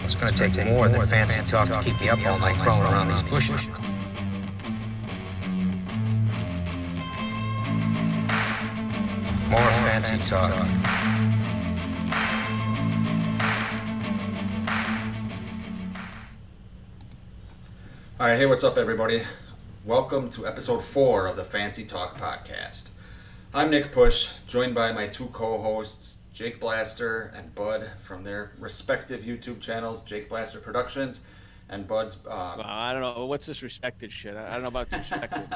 It's gonna take more than fancy talk to keep you up all night crawling around these bushes. More fancy talk. All right, hey, what's up, everybody? Welcome to episode 4 of the Fancy Talk podcast. I'm Nick Push, joined by my two co-hosts, Jake Blaster and Bud, from their respective YouTube channels, Jake Blaster Productions and Bud's... Well, I don't know. What's this respected shit? I don't know about respected.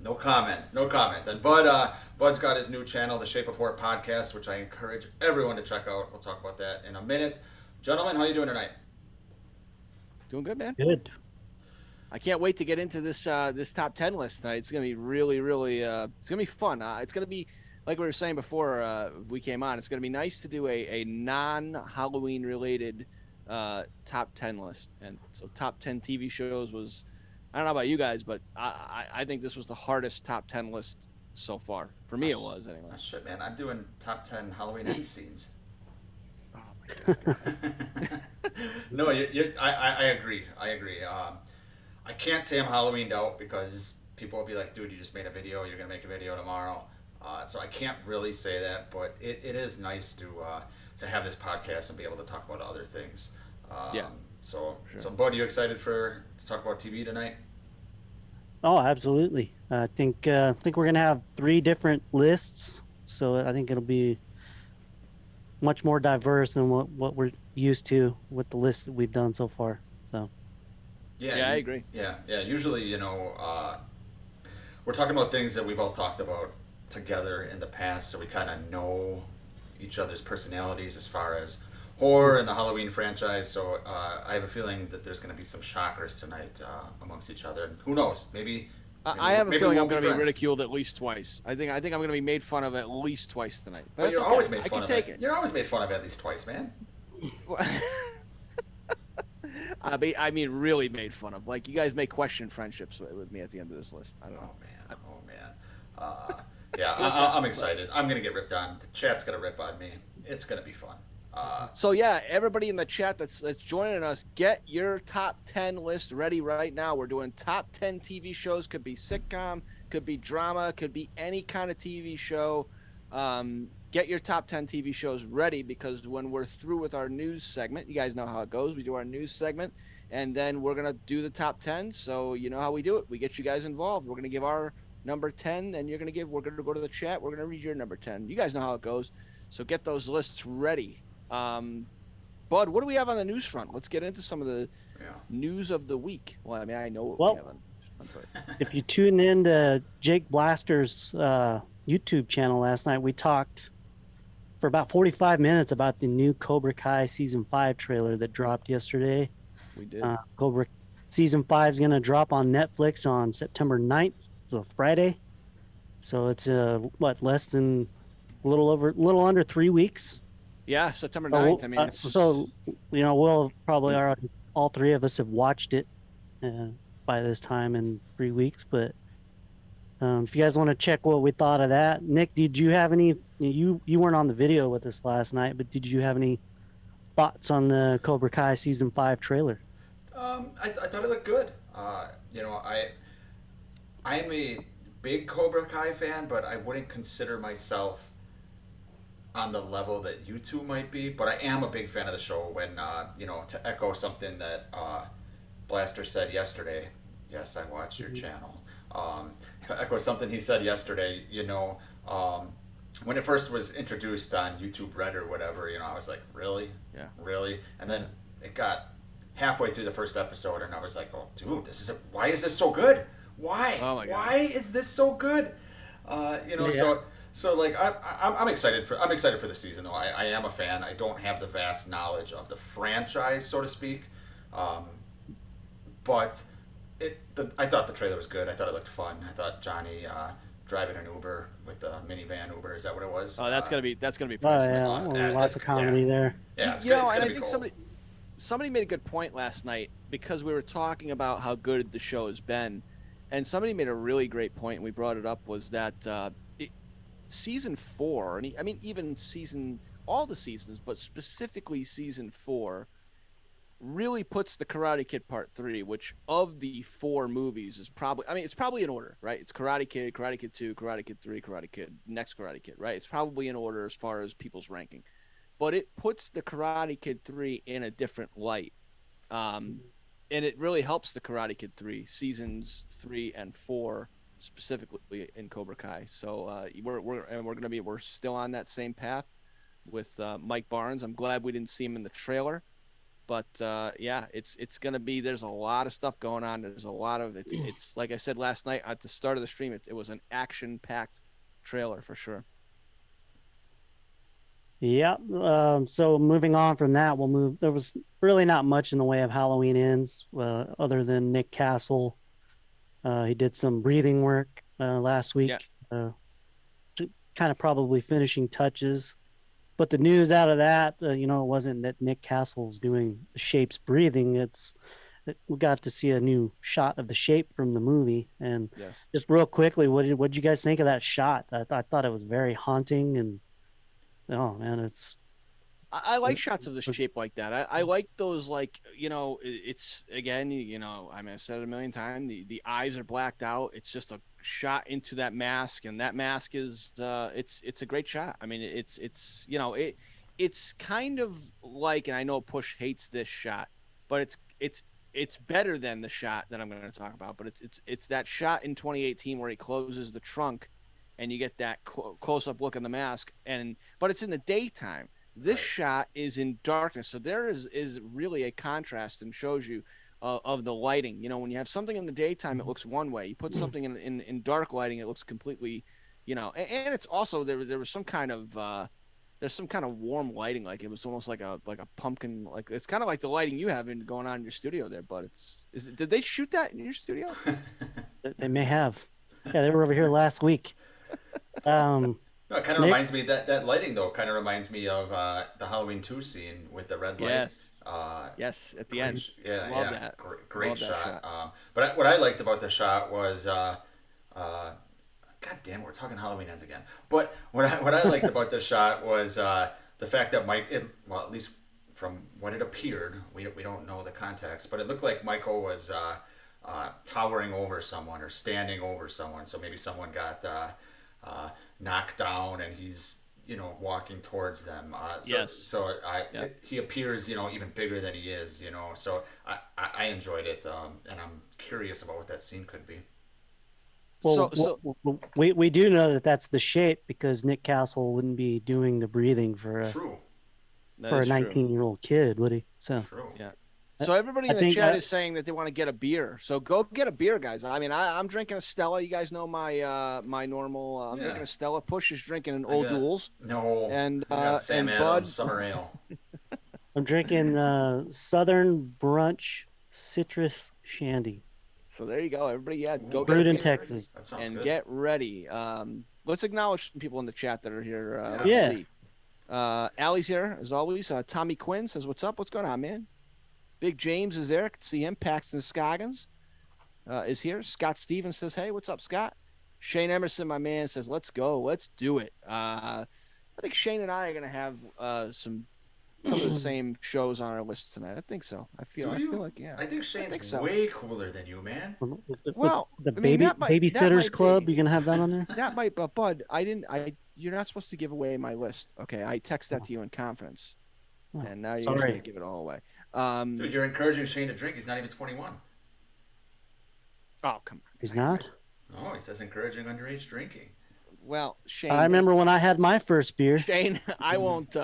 No comments. And Bud's got his new channel, The Shape of Horror Podcast, which I encourage everyone to check out. We'll talk about that in a minute. Gentlemen, how you doing tonight? Doing good, man. Good. I can't wait to get into this this top 10 list tonight. It's gonna be really it's gonna be fun. It's gonna be like we were saying before we came on. It's gonna be nice to do a non-Halloween related top 10 list. And so top 10 TV shows was, I don't know about you guys, but I think this was the hardest top 10 list so far. For me, it was anyway. Oh, shit, man. I'm doing top 10 Halloween end scenes. Oh my god. No, I agree. I can't say I'm Halloweened out because people will be like, dude, you just made a video. You're going to make a video tomorrow. So I can't really say that, but it is nice to have this podcast and be able to talk about other things. Yeah. So, Sure. So Bud, you excited to talk about TV tonight? Oh, absolutely. I think we're gonna have 3 different lists, so I think it'll be much more diverse than what we're used to with the list that we've done so far. So. Yeah, I agree. Yeah. Usually, we're talking about things that we've all talked about together in the past, so we kind of know each other's personalities as far as horror and the Halloween franchise. So I have a feeling that there's going to be some shockers tonight amongst each other. And who knows? Maybe I have a feeling I'm going to be friends. ridiculed at least twice. I think I'm going to be made fun of at least twice tonight. But you're okay. always made fun I of can take it. it. You're always made fun of at least twice, man. I mean, really made fun of. Like, you guys may question friendships with me at the end of this list. I don't know. Oh man. Yeah, I'm excited. I'm gonna get ripped on. The chat's gonna rip on me. It's gonna be fun. So yeah, everybody in the chat that's joining us, get your top 10 list ready right now. We're doing top 10 TV shows. Could be sitcom, could be drama, could be any kind of TV show. Get your top 10 TV shows ready, because when we're through with our news segment, you guys know how it goes. We do our news segment, and then we're gonna do the top 10. So you know how we do it. We get you guys involved. We're gonna give our number 10, and we're gonna go to the chat. We're gonna read your number 10. You guys know how it goes. So get those lists ready. Bud, what do we have on the news front? Let's get into some of the news of the week. Well, I mean, I know what we have on the news front, but... If you tune in to Jake Blaster's YouTube channel last night, we talked for about 45 minutes about the new Cobra Kai Season 5 trailer that dropped yesterday. We did. Cobra Season 5 is going to drop on Netflix on September 9th, so Friday. So it's, less than a little under 3 weeks. Yeah, September 9th. I mean, we'll probably already, all 3 of us have watched it by this time in 3 weeks. But if you guys want to check what we thought of that, Nick, did you have any? You weren't on the video with us last night, but did you have any thoughts on the Cobra Kai Season 5 trailer? I thought it looked good. I'm a big Cobra Kai fan, but I wouldn't consider myself on the level that you two might be. But I am a big fan of the show. When to echo something that Blaster said yesterday. Yes, I watched your channel. To echo something he said yesterday, when it first was introduced on YouTube Red or whatever, I was like, really? Yeah. Really? And then it got halfway through the first episode, and I was like, oh, dude, why is this so good? Why? Oh my God. Why is this so good? So like I'm excited for the season though. I am a fan. I don't have the vast knowledge of the franchise, so to speak, but I thought the trailer was good. I thought it looked fun. I thought Johnny driving an Uber with the minivan Uber, is that what it was? Oh, that's gonna be Oh, priceless. yeah, lots of comedy there. Yeah, it's You good. know, It's and gonna I be think cool. somebody made a good point last night, because we were talking about how good the show has been, and somebody made a really great point, and we brought it up, was that season 4, and even all the seasons, but specifically season 4, really puts the Karate Kid Part 3, which of the 4 movies is probably, I mean, it's probably in order, right? It's Karate Kid, Karate Kid 2, Karate Kid 3, Karate Kid, next Karate Kid, right? It's probably in order as far as people's ranking. But it puts the Karate Kid 3 in a different light. And it really helps the Karate Kid 3, seasons 3 and 4, specifically in Cobra Kai. So we're still on that same path with Mike Barnes. I'm glad we didn't see him in the trailer. But yeah, it's gonna be. There's a lot of stuff going on. There's a lot of it's like I said last night at the start of the stream. It was an action-packed trailer for sure. Yeah. So moving on from that, we'll move. There was really not much in the way of Halloween ends, other than Nick Castle. He did some breathing work last week. Yeah. Kind of probably finishing touches. But the news out of that, it wasn't that Nick Castle's doing the Shape's breathing. We got to see a new shot of the Shape from the movie. And Yes. just real quickly, what did you guys think of that shot? I thought it was very haunting, and oh man, it's. I like shots of the Shape like that. I like those, like, it's again, I mean, I've said it a million times. The eyes are blacked out. It's just a shot into that mask, and that mask is it's a great shot. I mean, it's kind of like, and I know Push hates this shot, but it's better than the shot that I'm going to talk about. But it's that shot in 2018 where he closes the trunk, and you get that close up look in the mask, but it's in the daytime. This shot is in darkness, so there is really a contrast, and shows you of the lighting. When you have something in the daytime, it looks one way. You put something in dark lighting, it looks completely, and it's also there was some kind of there's some kind of warm lighting, like it was almost like a pumpkin, like it's kind of like the lighting you have going on in your studio there. But did they shoot that in your studio? They may have. Yeah, they were over here last week. No, it kind of reminds me that lighting though. Kind of reminds me of the Halloween 2 scene with the red light. Yes. Yes, at the end. Yeah, Love yeah. that. Great Love that shot. But what I liked about the shot was, God damn, we're talking Halloween ends again. But what I liked about the shot was the fact that at least from what it appeared, we don't know the context, but it looked like Michael was towering over someone or standing over someone. So maybe someone got knocked down and he's walking towards them. So he appears even bigger than he is. So I enjoyed it, and I'm curious about what that scene could be. Well, we do know that that's the Shape, because Nick Castle wouldn't be doing the breathing for a 19-year-old kid, would he? So True. Yeah. So everybody in the chat is saying that they want to get a beer. So go get a beer, guys. I mean, I'm drinking a Stella. You guys know my normal. I'm drinking a Stella. Push is drinking an Old Duels. No. And Sam and Adams Bud Summer Ale. I'm drinking Southern Brunch Citrus Shandy. So there you go, everybody. Yeah, go brewed in get Texas. And good. Get ready. Let's acknowledge some people in the chat that are here. Yeah. Let's see. Allie's here as always. Tommy Quinn says, "What's up? What's going on, man?" Big James is there. I can see him. Paxton Scoggins is here. Scott Stevens says, "Hey, what's up, Scott?" Shane Emerson, my man, says, "Let's go. Let's do it." I think Shane and I are going to have some of the same shows on our list tonight. I think so. I feel like, yeah. I think Shane's way cooler than you, man. Well, the Babysitters Club, you going to have that on there? That might, but Bud, you're not supposed to give away my list. Okay, I text that to you in confidence. And now you're going to give it all away. Dude, you're encouraging Shane to drink. He's not even 21. Oh, come on. He's not? No, he says encouraging underage drinking. Well, Shane. I remember when I had my first beer. Shane, I won't.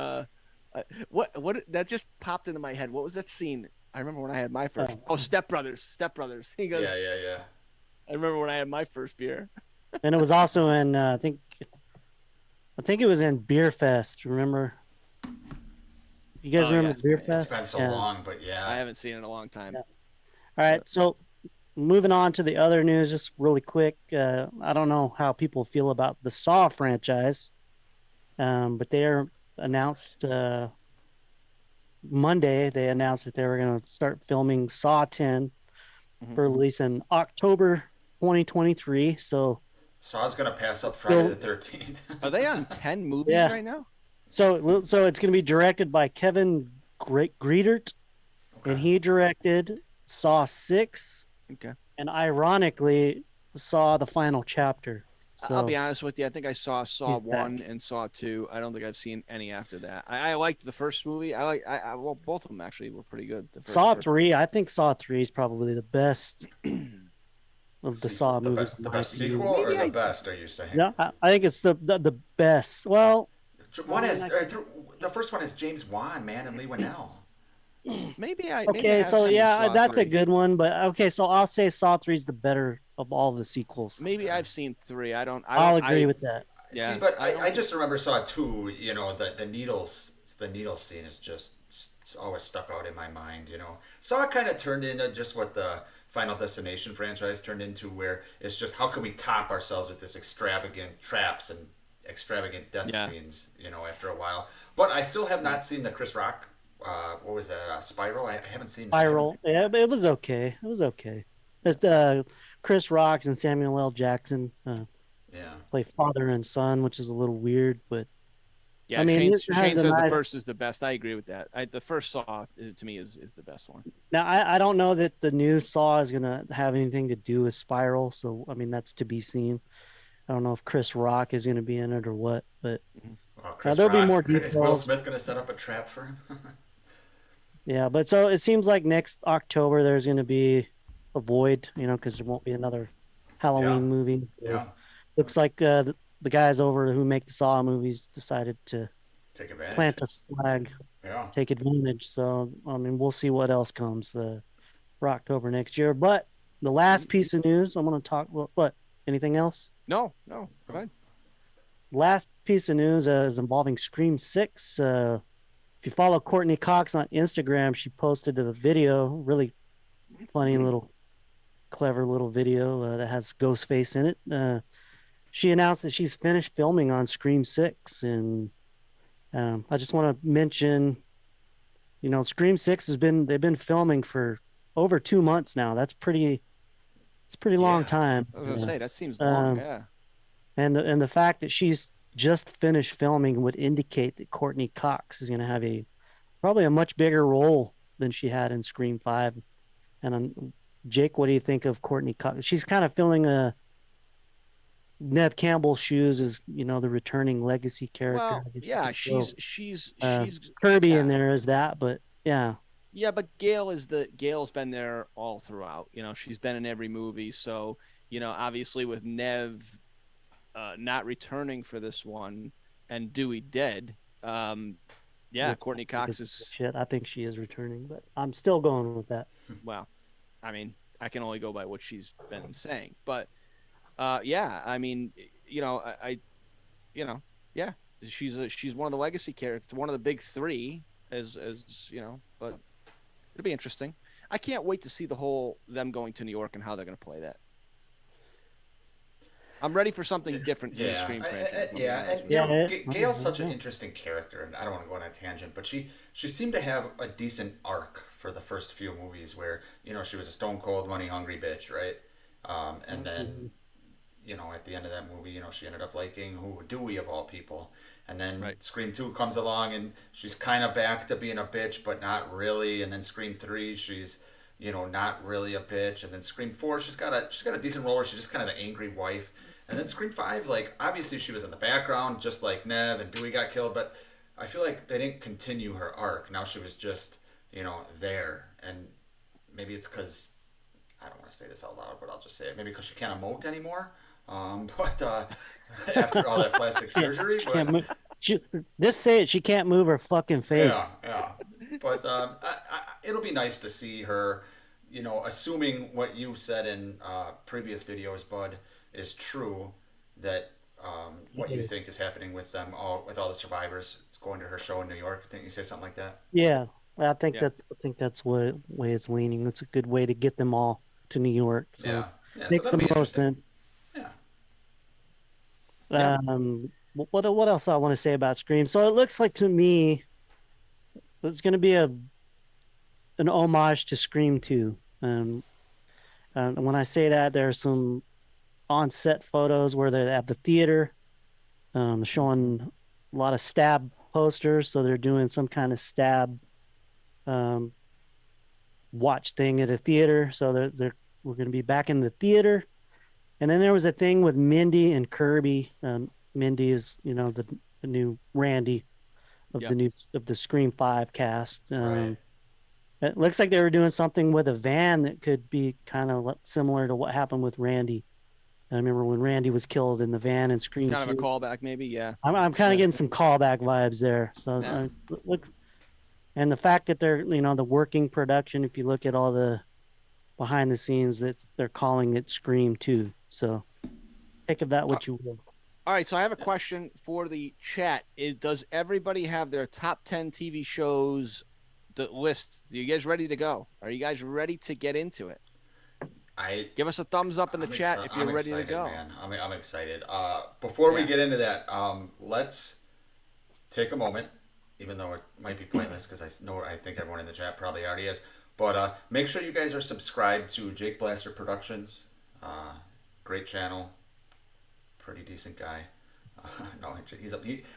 What that just popped into my head. What was that scene? I remember when I had my first. Oh, Step Brothers. He goes. Yeah. I remember when I had my first beer. And it was also in. I think it was in Beer Fest. Remember? You guys remember Beer Fest? It's been so long, but yeah. I haven't seen it in a long time. Yeah. All right, so moving on to the other news, just really quick. I don't know how people feel about the Saw franchise, but they are announced Monday. They announced that they were going to start filming Saw 10 for release in October 2023. So Saw's going to pass up Friday the 13th. Are they on 10 movies right now? So it's going to be directed by Kevin Greedert. and Okay. he directed Saw 6, Okay. and ironically, Saw the final chapter. I'll be So honest with you. I think I Saw he's back. 1 and Saw 2. I don't think I've seen any after that. I liked the first movie. Well, both of them actually were pretty good. Saw 3, I think Saw 3 is probably the best of the Sequel, Saw movies, in the my best sequel, opinion. or maybe the I best? Are you saying? Yeah, I think it's the best. Well, I One mean, is the first one is James Wan, man, and Lee Winnell. maybe I okay, have so seen yeah, Saw that's a 3. good one. But okay, so I'll say Saw 3 is the better of all the sequels. Maybe Okay. I've seen 3. I'll agree with that. See, Yeah, but I I don't. just remember Saw 2. You know, the needles, the needle scene is just it's always stuck out in my mind. You know, Saw kind of turned into just what the Final Destination franchise turned into, where it's just how can we top ourselves with this extravagant traps and extravagant death Yeah. scenes. You know, after a while. But I still have not seen the Chris Rock. What was that? Spiral. I haven't seen him. Spiral, yeah, but it was okay. It was okay. It, Chris Rock and Samuel L. Jackson Yeah. play father and son, which is a little weird, but I Yeah, mean, it Shane has a says the nice. first is the best. I agree with that. The first Saw to me is the best one. Now, I don't know that the new Saw is gonna have anything to do with Spiral, so I mean that's to be seen. I don't know if Chris Rock is gonna be in it or what, but Mhm. Well, Chris there'll be Rock. more Is Will details. Smith going to set up a trap for him? Yeah, but so it seems like next October there's gonna be a void, because there won't be another Yeah. Halloween movie. So Yeah. looks like the guys over who make the Saw movies decided to Take advantage. plant a flag, Yeah. take advantage. So I mean, we'll see what else comes for October next year. But the last piece of news I'm going to talk. What? Anything else? No, no, go ahead. Last piece of news is involving Scream 6. If you follow Courtney Cox on Instagram, she posted a video, really funny little, clever little video that has Ghostface in it. She announced that she's finished filming on Scream 6, and I just want to mention, Scream 6 they've been filming for over 2 months now. It's a pretty long Yeah. time. I was gonna say that seems long. Um, Yeah. and the fact that she's just finished filming would indicate that Courtney Cox is going to have probably a much bigger role than she had in Scream 5. And Jake, what do you think of Courtney Cox? She's kind of filling a Nev Campbell's shoes as the returning legacy character. Well, I guess you yeah, could throw, she's Kirby in yeah. there as that, but yeah, Yeah, but Gail's been there all throughout. She's been in every movie. So, obviously with Nev not returning for this one and Dewey dead, yeah, Courtney Cox is shit. I think she is returning, but I'm still going with that. well, I mean, I can only go by what she's been saying. But yeah, I mean, yeah, she's one of the legacy characters, one of the big three, but it'll be interesting. I can't wait to see them going to New York and how they're going to play that. I'm ready for something different from the Scream franchise. Gail's such an interesting character, and I don't want to go on a tangent, but she seemed to have a decent arc for the first few movies, where she was a stone cold, money hungry bitch, right? And then at the end of that movie, she ended up liking Dewey of all people. And then Scream 2 comes along, and she's kind of back to being a bitch, but not really. And then Scream 3, she's not really a bitch. And then Scream 4, she's got a decent role where she's just kind of the angry wife. And then Scream 5, like, obviously she was in the background, just like Nev, and Dewey got killed, but I feel like they didn't continue her arc. Now she was just, there. And maybe it's because, I don't want to say this out loud, but I'll just say it. Maybe because she can't emote anymore. But after all that plastic surgery. But, just say it. She can't move her fucking face. Yeah. But it'll be nice to see her, assuming what you said in previous videos, Bud, is true, that what you think is happening with them with all the survivors. It's going to her show in New York. Didn't you say something like that? Yeah, I think that's what way it's leaning. It's a good way to get them all to New York. So Yeah. makes So the most sense. Yeah. What else I want to say about Scream? So it looks like to me it's going to be an homage to Scream 2. And when I say that, there are some on-set photos where they're at the theater, showing a lot of stab posters. So they're doing some kind of stab watch thing at a theater. So we're going to be back in the theater. And then there was a thing with Mindy and Kirby. Mindy is, the new Randy of Yep. the Scream 5 cast. Right. It looks like they were doing something with a van that could be kind of similar to what happened with Randy. I remember when Randy was killed in the van and Scream Kind of a 2. callback, maybe. Yeah. I'm kind of Yeah. getting some callback vibes there. So Yeah. look, and the fact that they're, the working production, if you look at all the behind the scenes, that they're calling it Scream 2. So think of that what you will. All right, so I have a question for the chat. Does everybody have their top 10 TV shows list? Are you guys ready to go? Are you guys ready to get into it? Give us a thumbs up in the chat if you're ready to go. Man. I'm excited. Before we get into that, let's take a moment, even though it might be pointless because I think everyone in the chat probably already is. But make sure you guys are subscribed to Jake Blaster Productions. Great channel. Pretty decent guy. No,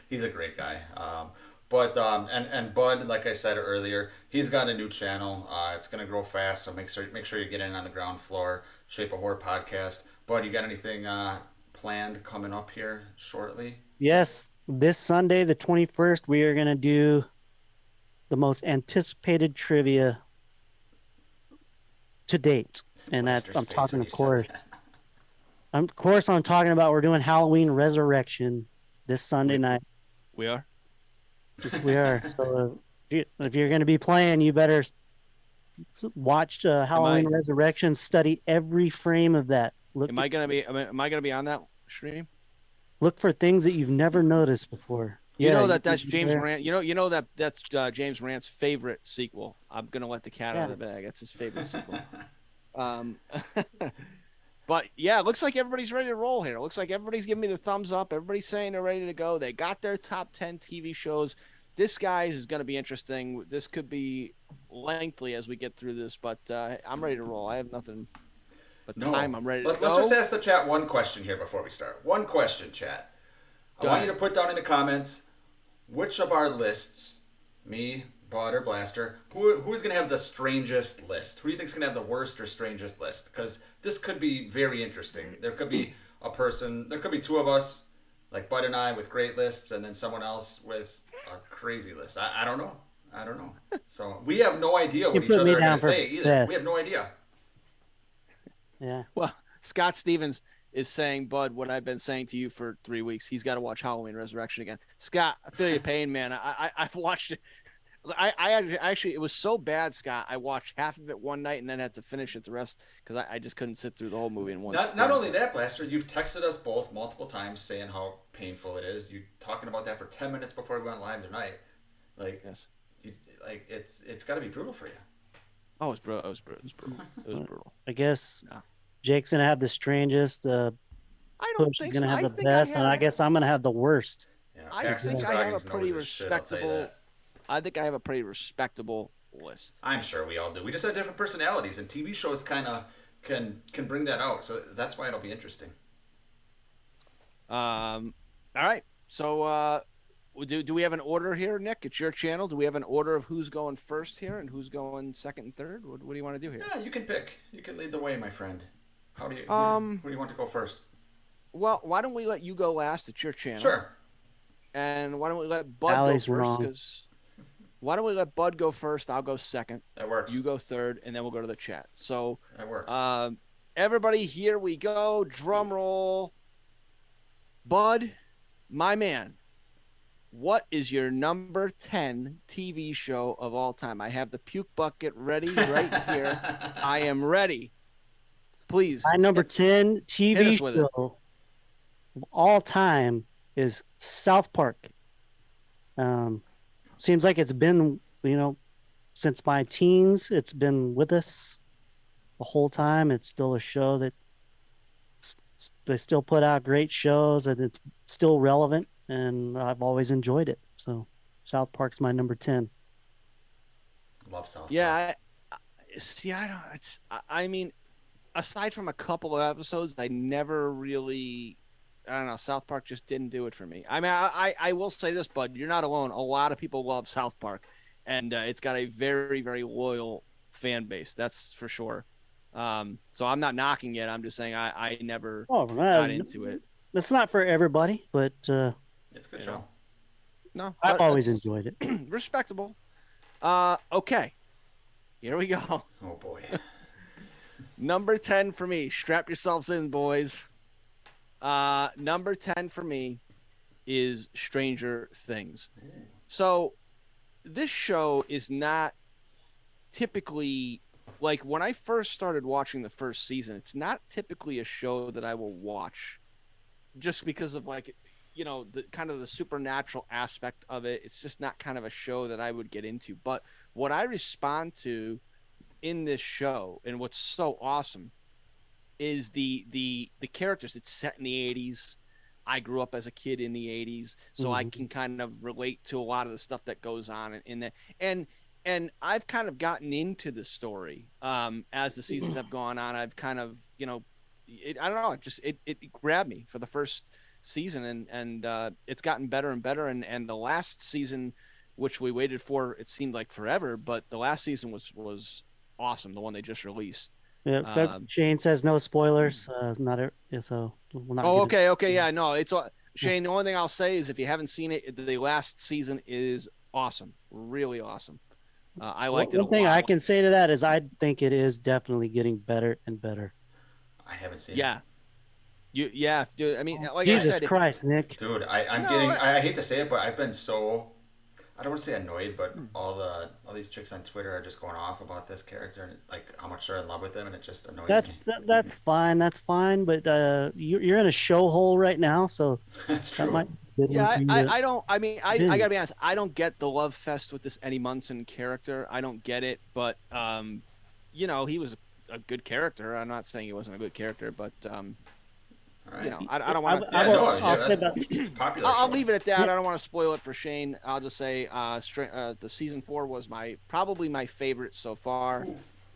he's a great guy. And Bud, like I said earlier, he's got a new channel. It's gonna grow fast, so make sure you get in on the ground floor. Shape of Horror podcast. Bud, you got anything planned coming up here shortly? Yes, this Sunday, the 21st, we are gonna do the most anticipated trivia to date, and that's I'm talking, of course. I'm talking about we're doing Halloween Resurrection this Sunday night. We are. Yes, we are. So if you're going to be playing, you better watch Halloween Resurrection. Study every frame of that. Am I gonna be on that stream? Look for things that you've never noticed before. You know that's James Rant. You know that's James Rant's favorite sequel. I'm gonna let the cat out of the bag. That's his favorite sequel. But yeah, it looks like everybody's ready to roll here. It looks like everybody's giving me the thumbs up. Everybody's saying they're ready to go. They got their top 10 TV shows. This, guys, is going to be interesting. This could be lengthy as we get through this, but I'm ready to roll. I have nothing but time. I'm ready to go. Let's just ask the chat one question here before we start. One question, chat. I want you to put down in the comments which of our lists, me, Bud, or Blaster, who's going to have the strangest list? Who do you think is going to have the worst or strangest list? Because this could be very interesting. There could be there could be two of us, like Bud and I, with great lists, and then someone else with a crazy list. I don't know. So we have no idea what each other are going to say either. We have no idea. Yeah. Well, Scott Stevens is saying, Bud, what I've been saying to you for 3 weeks. He's got to watch Halloween Resurrection again. Scott, I feel your pain, man. I've watched it. I actually, it was so bad, Scott. I watched half of it one night and then had to finish it the rest because I just couldn't sit through the whole movie in one. Not only that, Blaster, you've texted us both multiple times saying how painful it is. You talking about that for 10 minutes before we went live tonight. Like, yes. It's got to be brutal for you. Oh, it was brutal. It was brutal. I guess Jake's gonna have the strangest. I don't think gonna so. have the best, and I guess I'm gonna have the worst. Yeah, I think I have a pretty respectable. I think I have a pretty respectable list. I'm sure we all do. We just have different personalities, and TV shows kind of can bring that out. So that's why it'll be interesting. All right. So do we have an order here, Nick? It's your channel. Do we have an order of who's going first here and who's going second and third? What do you want to do here? Yeah, you can pick. You can lead the way, my friend. Who do you want to go first? Well, why don't we let you go last? It's your channel. Sure. And why don't we let Bud go first? Why don't we let Bud go first? I'll go second. That works. You go third, and then we'll go to the chat. So that works. Everybody, here we go. Drum roll. Bud, my man, what is your number 10 TV show of all time? I have the puke bucket ready right here. I am ready. Please. My number 10 TV show of all time is South Park. Seems like it's been, since my teens, it's been with us the whole time. It's still a show that they still put out great shows, and it's still relevant, and I've always enjoyed it. So South Park's my number 10. Love South Park. Yeah, I mean, aside from a couple of episodes, I never really, I don't know, South Park just didn't do it for me. I mean, I will say this, Bud, you're not alone. A lot of people love South Park, and it's got a very, very loyal fan base. That's for sure. So I'm not knocking it. I'm just saying I never Oh, got into it. That's not for everybody, but It's a good You show. know. No, I've but always that's enjoyed it. respectable. Okay, here we go. Oh boy. Number 10 for me. Strap yourselves in, boys. Number 10 for me is Stranger Things. So this show is not typically like when I first started watching the first season, it's not typically a show that I will watch just because of like, you know, the kind of the supernatural aspect of it. It's just not kind of a show that I would get into. But what I respond to in this show and what's so awesome is the characters. It's set in the 80s. I grew up as a kid in the 80s, so I can kind of relate to a lot of the stuff that goes on in that. And I've kind of gotten into the story as the seasons have gone on. I've kind of, you know, I don't know, it grabbed me for the first season, and it's gotten better and better. And the last season, which we waited for, it seemed like forever, but the last season was awesome. The one they just released. Yeah, Shane says no spoilers. Not so we'll not. Oh, get okay, yeah, no, it's Shane. The only thing I'll say is if you haven't seen it, the last season is awesome, really awesome. I liked it a One thing lot. I can say to that is I think it is definitely getting better and better. I haven't seen Yeah, yeah, dude. I mean, like Jesus I said, Christ, Nick. Dude, I'm No, getting. I hate to say it, but I've been so. I don't want to say annoyed, but Hmm. all these chicks on Twitter are just going off about this character and like how much they're in love with him, and it just annoys me. That's fine. That's fine. But you're in a show hole right now, so That's that true. might. Be a good yeah, one for you to- I don't. I mean, I Yeah. gotta be honest. I don't get the love fest with this Eddie Munson character. I don't get it. But you know, he was a good character. I'm not saying he wasn't a good character, but All right. you know, I don't want to. yeah, no, I'll say that. it's a popular. I'll show. leave it at that. I don't want to spoil it for Shane. I'll just say the season 4 was probably my favorite so far,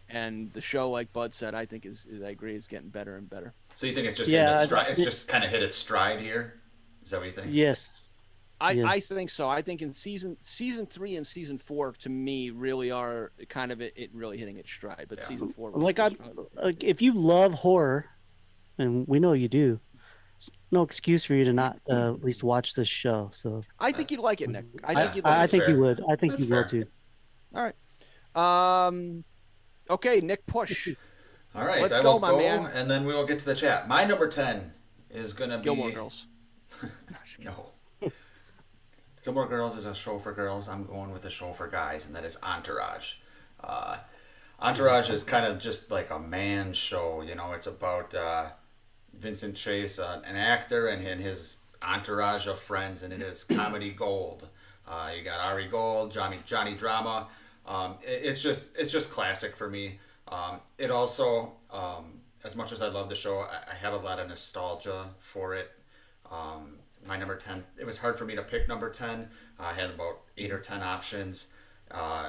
and the show, like Bud said, I think I agree is getting better and better. So you think it's just Yeah, hit its stride? It's just kind of hit its stride here. Is that what you think? Yes. Yeah. I think so. I think in season 3 and season 4 to me really are kind of it really hitting its stride. But Yeah. season 4 was Like was- like if you love horror, and we know you do, it's no excuse for you to not at least watch this show. So I think you'd like it, Nick. I Yeah, think you'd like I it. think fair. you would. I think That's you will fair. too. All right. Okay, Nick, push. All right, Let's I go, will my go, man. and then we will get to the chat. My number 10 is gonna be Gilmore Girls. No. Gilmore Girls is a show for girls. I'm going with a show for guys, and that is Entourage. Entourage is kind of just like a man show. You know, it's about Vincent Chase, an actor, and his entourage of friends, and it is comedy gold. You got Ari Gold, Johnny Drama. It's just classic for me. It also, as much as I love the show, I have a lot of nostalgia for it. My number 10, it was hard for me to pick number 10. I had about 8 or 10 options.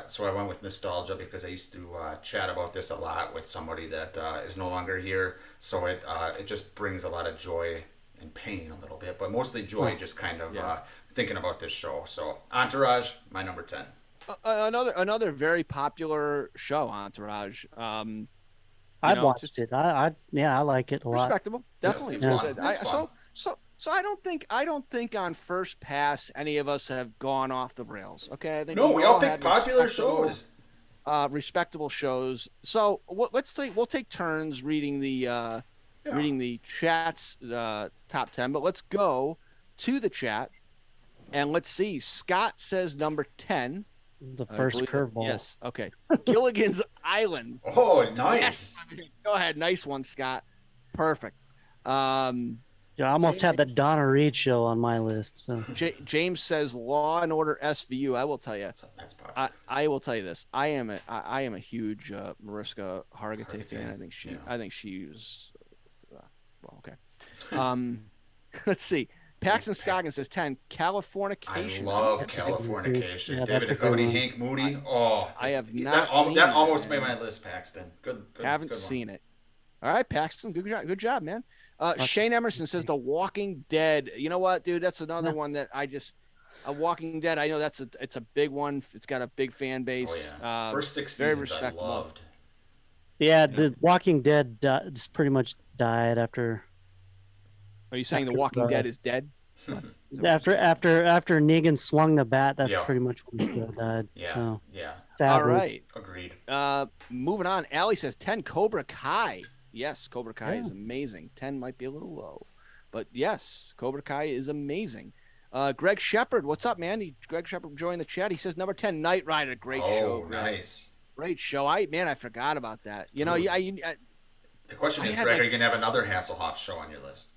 So I went with nostalgia because I used to chat about this a lot with somebody that is no longer here. So it just brings a lot of joy and pain a little bit, but mostly joy, just kind of thinking about this show. So Entourage, my number 10. Another very popular show, Entourage. I've watched it. I like it a lot. Respectable, definitely. It's fun. I- It's fun. So I don't think on first pass any of us have gone off the rails. Okay, I think No, we all had picked popular respectable- shows. respectable shows. So we'll take turns reading the chat's top 10, but let's go to the chat and let's see. Scott says number 10. The I first believe- curveball. Yes. Okay. Gilligan's Island. Oh, nice. Yes. Go ahead. Nice one, Scott. Perfect. Yeah, I almost had the Donna Reed show on my list. So. James says Law and Order SVU. I will tell you. That's popular. I will tell you this. I am a huge Mariska Hargitay fan. I think she's well, okay. Let's see. Paxton Scoggins says 10. I Californication. love That's- Californication. Yeah, David that's a good Duchovny, one. Hank Moody. Oh, I have that not al- seen that that, almost man. made my list, Paxton. Good. Haven't good one. seen it. All right, Paxton. Good job, man. Shane Emerson says The Walking Dead. You know what, dude? That's another one that a Walking Dead. I know it's a big one. It's got a big fan base. Oh yeah. First 6 very seasons I respectable. loved. Yeah, the Walking Dead just pretty much died after Are you saying The After Walking the- Dead is dead? Is that what you're after saying? after Negan swung the bat. That's Yeah. pretty much when the show died. Yeah. So Yeah. All sadly, right. Agreed. Moving on. Allie says 10 Cobra Kai. Yes, Cobra Kai Yeah. is amazing. 10 might be a little low, but yes, Cobra Kai is amazing. Greg Shepard, what's up, man? Greg Shepard joined the chat. He says number 10, Knight Rider. Great show. Oh, Greg. nice. Great show. I forgot about that. You know, Dude. The question I is, had Greg, like- are you gonna have another Hasselhoff show on your list?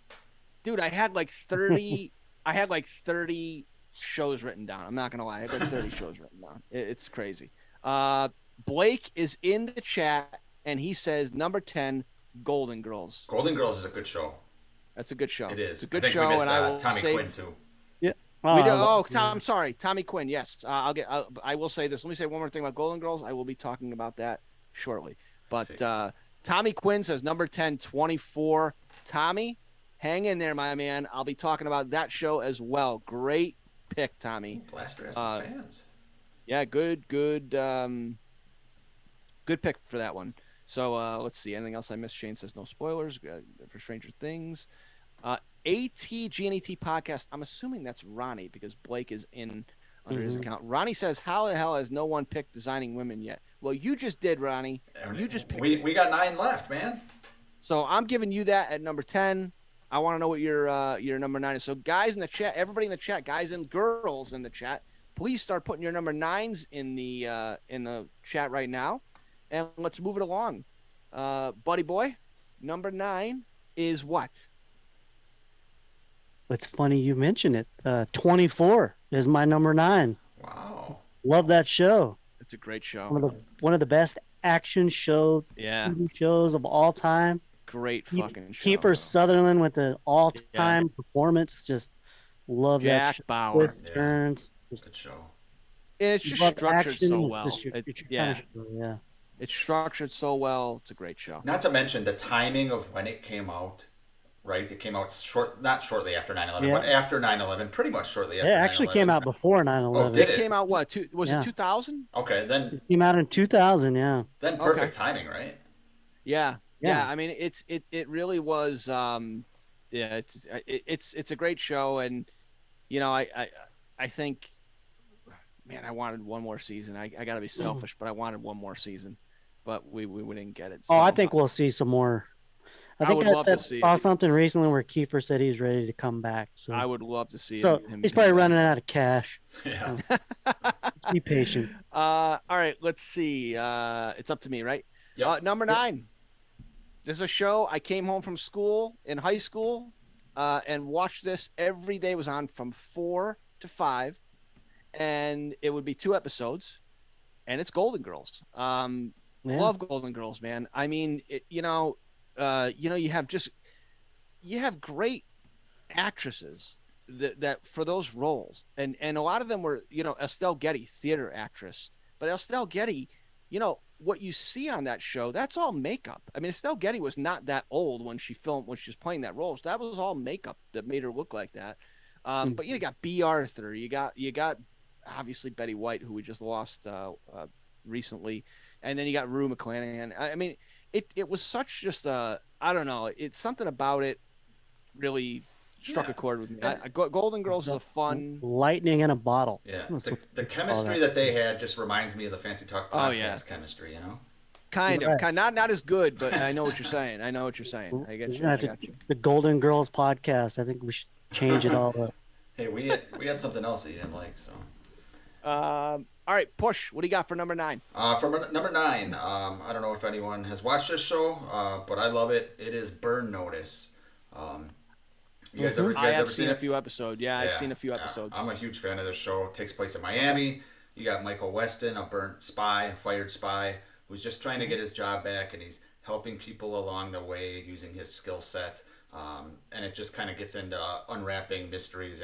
dude, I had like 30. I had like 30 shows written down. I'm not gonna lie. I had like 30 shows written down. It's crazy. Blake is in the chat and he says number 10, Golden Girls. Golden Girls is a good show. That's a good show. It is. It's a good I think show, we missed, and I will Tommy say Quinn too. we do, I'm sorry, Tommy Quinn. Yes, I will say this. Let me say one more thing about Golden Girls. I will be talking about that shortly. But Tommy Quinn says number 10, 24. Tommy, hang in there, my man. I'll be talking about that show as well. Great pick, Tommy. Blaster has some fans. Yeah, good pick for that one. So let's see. Anything else I missed? Shane says no spoilers for Stranger Things. ATGNET podcast. I'm assuming that's Ronnie because Blake is in under his account. Ronnie says, "How the hell has no one picked Designing Women yet?" Well, you just did, Ronnie. You just picked. We got 9 left, man. So I'm giving you that at number 10. I want to know what your number 9 is. So guys in the chat, everybody in the chat, guys and girls in the chat, please start putting your number 9s in the chat right now, and let's move it along. Buddy boy, number 9 is what? it's funny you mention it. 24 is my number 9. Wow. Love that show. It's a great show. One of the best action TV shows of all time. Great fucking show. Kiefer Sutherland with the all-time performance. Just love Jack that show. Bauer. Twists, Yeah. turns. Good show. And it's just love structured action, so it's well. just your kind of show, yeah. It's structured so well. It's a great show. Not to mention the timing of when it came out. Right, it came out not shortly after 9/11, but after 9/11, pretty much shortly after. It actually 9/11. came out before 9/11. Oh, did It it? came out what? Was Yeah. it 2000? Okay, then It came out in 2000, yeah. perfect timing, right? Yeah. Yeah. I mean, it really was. It's a great show, and you know, I think, man, I wanted one more season. I got to be selfish, but I wanted one more season, but we didn't get it. Oh, so- I think we'll see some more. I think would I love to said, see saw it. something recently where Kiefer said he's ready to come back. So, I would love to see so him. he's probably running out of cash. Yeah. Just be patient. All right, let's see. It's up to me, right? Yep. Number 9. This is a show I came home from school in high school and watched this every day. It was on from 4 to 5, and it would be 2 episodes, and it's Golden Girls. Yeah. Love Golden Girls, man. I mean, you have great actresses that for those roles, and a lot of them were, Estelle Getty, theater actress, but Estelle Getty, what you see on that show, that's all makeup. I mean, Estelle Getty was not that old when she was playing that role. So that was all makeup that made her look like that. But you got B. Arthur, you got obviously Betty White, who we just lost recently, and then you got Rue McClanahan. I mean, it was such just I don't know. It's something about it really struck a chord with me. Golden Girls is a fun. Lightning in a bottle. Yeah. That's what The they call chemistry that they had just reminds me of the Fancy Talk podcast Oh, yeah. chemistry, Kind Right. of, not as good, but I know what you're saying. I get you. I got you. The Golden Girls podcast. I think we should change it all up. Hey, we had something else that you didn't like, so. All right, Push. What do you got for number 9? For number 9, I don't know if anyone has watched this show, but I love it. It is Burn Notice. You guys ever I have seen seen a it? few episodes. Yeah, I've seen a few episodes. I'm a huge fan of this show. It takes place in Miami. You got Michael Weston, a burnt spy, a fired spy, who's just trying to get his job back, and he's helping people along the way using his skill set. And it just kind of gets into unwrapping mysteries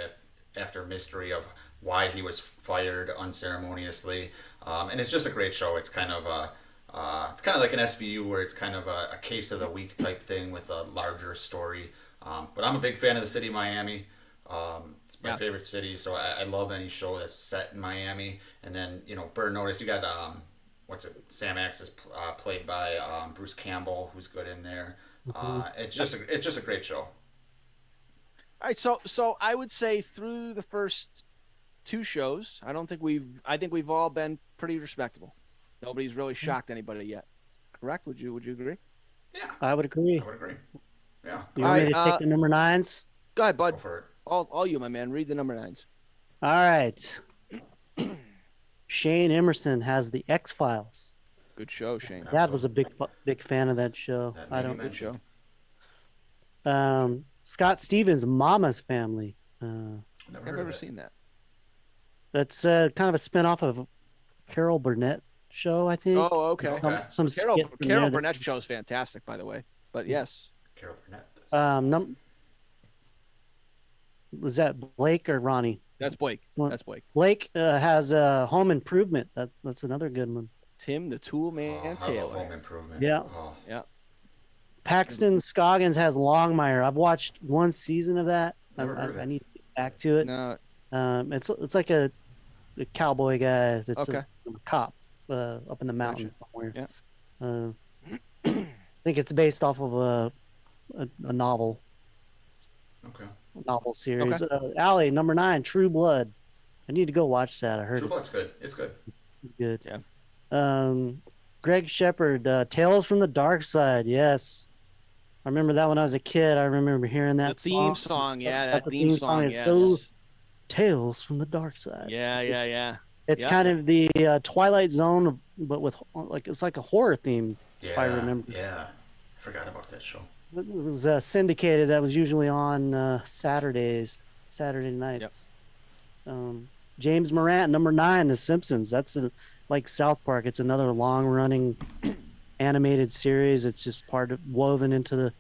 after mystery of why he was fired unceremoniously. And it's just a great show. It's kind of like an SVU where it's kind of a case of the week type thing with a larger story. But I'm a big fan of the city of Miami. It's my favorite city, so I love any show that's set in Miami. And then, Burn Notice, you got what's it? Sam Axe is played by Bruce Campbell, who's good in there. Mhm. It's just a great show. All right, so I would say through the first two shows, I think we've all been pretty respectable. Nobody's really shocked anybody yet. Correct? Would you agree? Yeah, I would agree. I would agree. Yeah, You want me to Alright, take the number 9s? Go ahead, go bud. for it. All you, my man. Read the number 9s. All right. Shane Emerson has the X-Files. Good show, Shane. Dad was a big fan of that show. That I made me don't. Good mention. show. Scott Stevens, Mama's Family. Never I've heard never of it. seen that. That's kind of a spinoff of Carol Burnett show, I think. Oh, okay. Okay. Some Carol skit from Carol there Burnett show is fantastic, by the way. But yes, Carol Burnett. Was that Blake or Ronnie? that's Blake. Well- That's Blake. Blake has Home Improvement. That's another good one. Tim, the Tool Man I love Taylor. Home Improvement. Yeah. Oh, Yeah. Paxton Scoggins has Longmire. I've watched one season of that. Never heard of I it. need to get back to it. No. It's like a cowboy guy that's Okay. a cop up in the mountains somewhere. Yeah. I think it's based off of a novel okay. series. Allie, number 9, True Blood. I need to go watch that. I heard True Blood's it's good. It's good. good. Yeah. Greg Shepard, Tales from the Dark Side. Yes. I remember that when I was a kid. I remember hearing The that theme song, yeah, that the theme song, It's yes. so Tales from the Dark Side. Yeah. It's Yeah. kind of the Twilight Zone, but with it's like a horror theme. Yeah. I remember. Yeah. I forgot about that show. It was syndicated. That was usually on Saturday nights. James Morant, number 9, The Simpsons. That's like South Park. It's another long-running animated series. It's just woven into the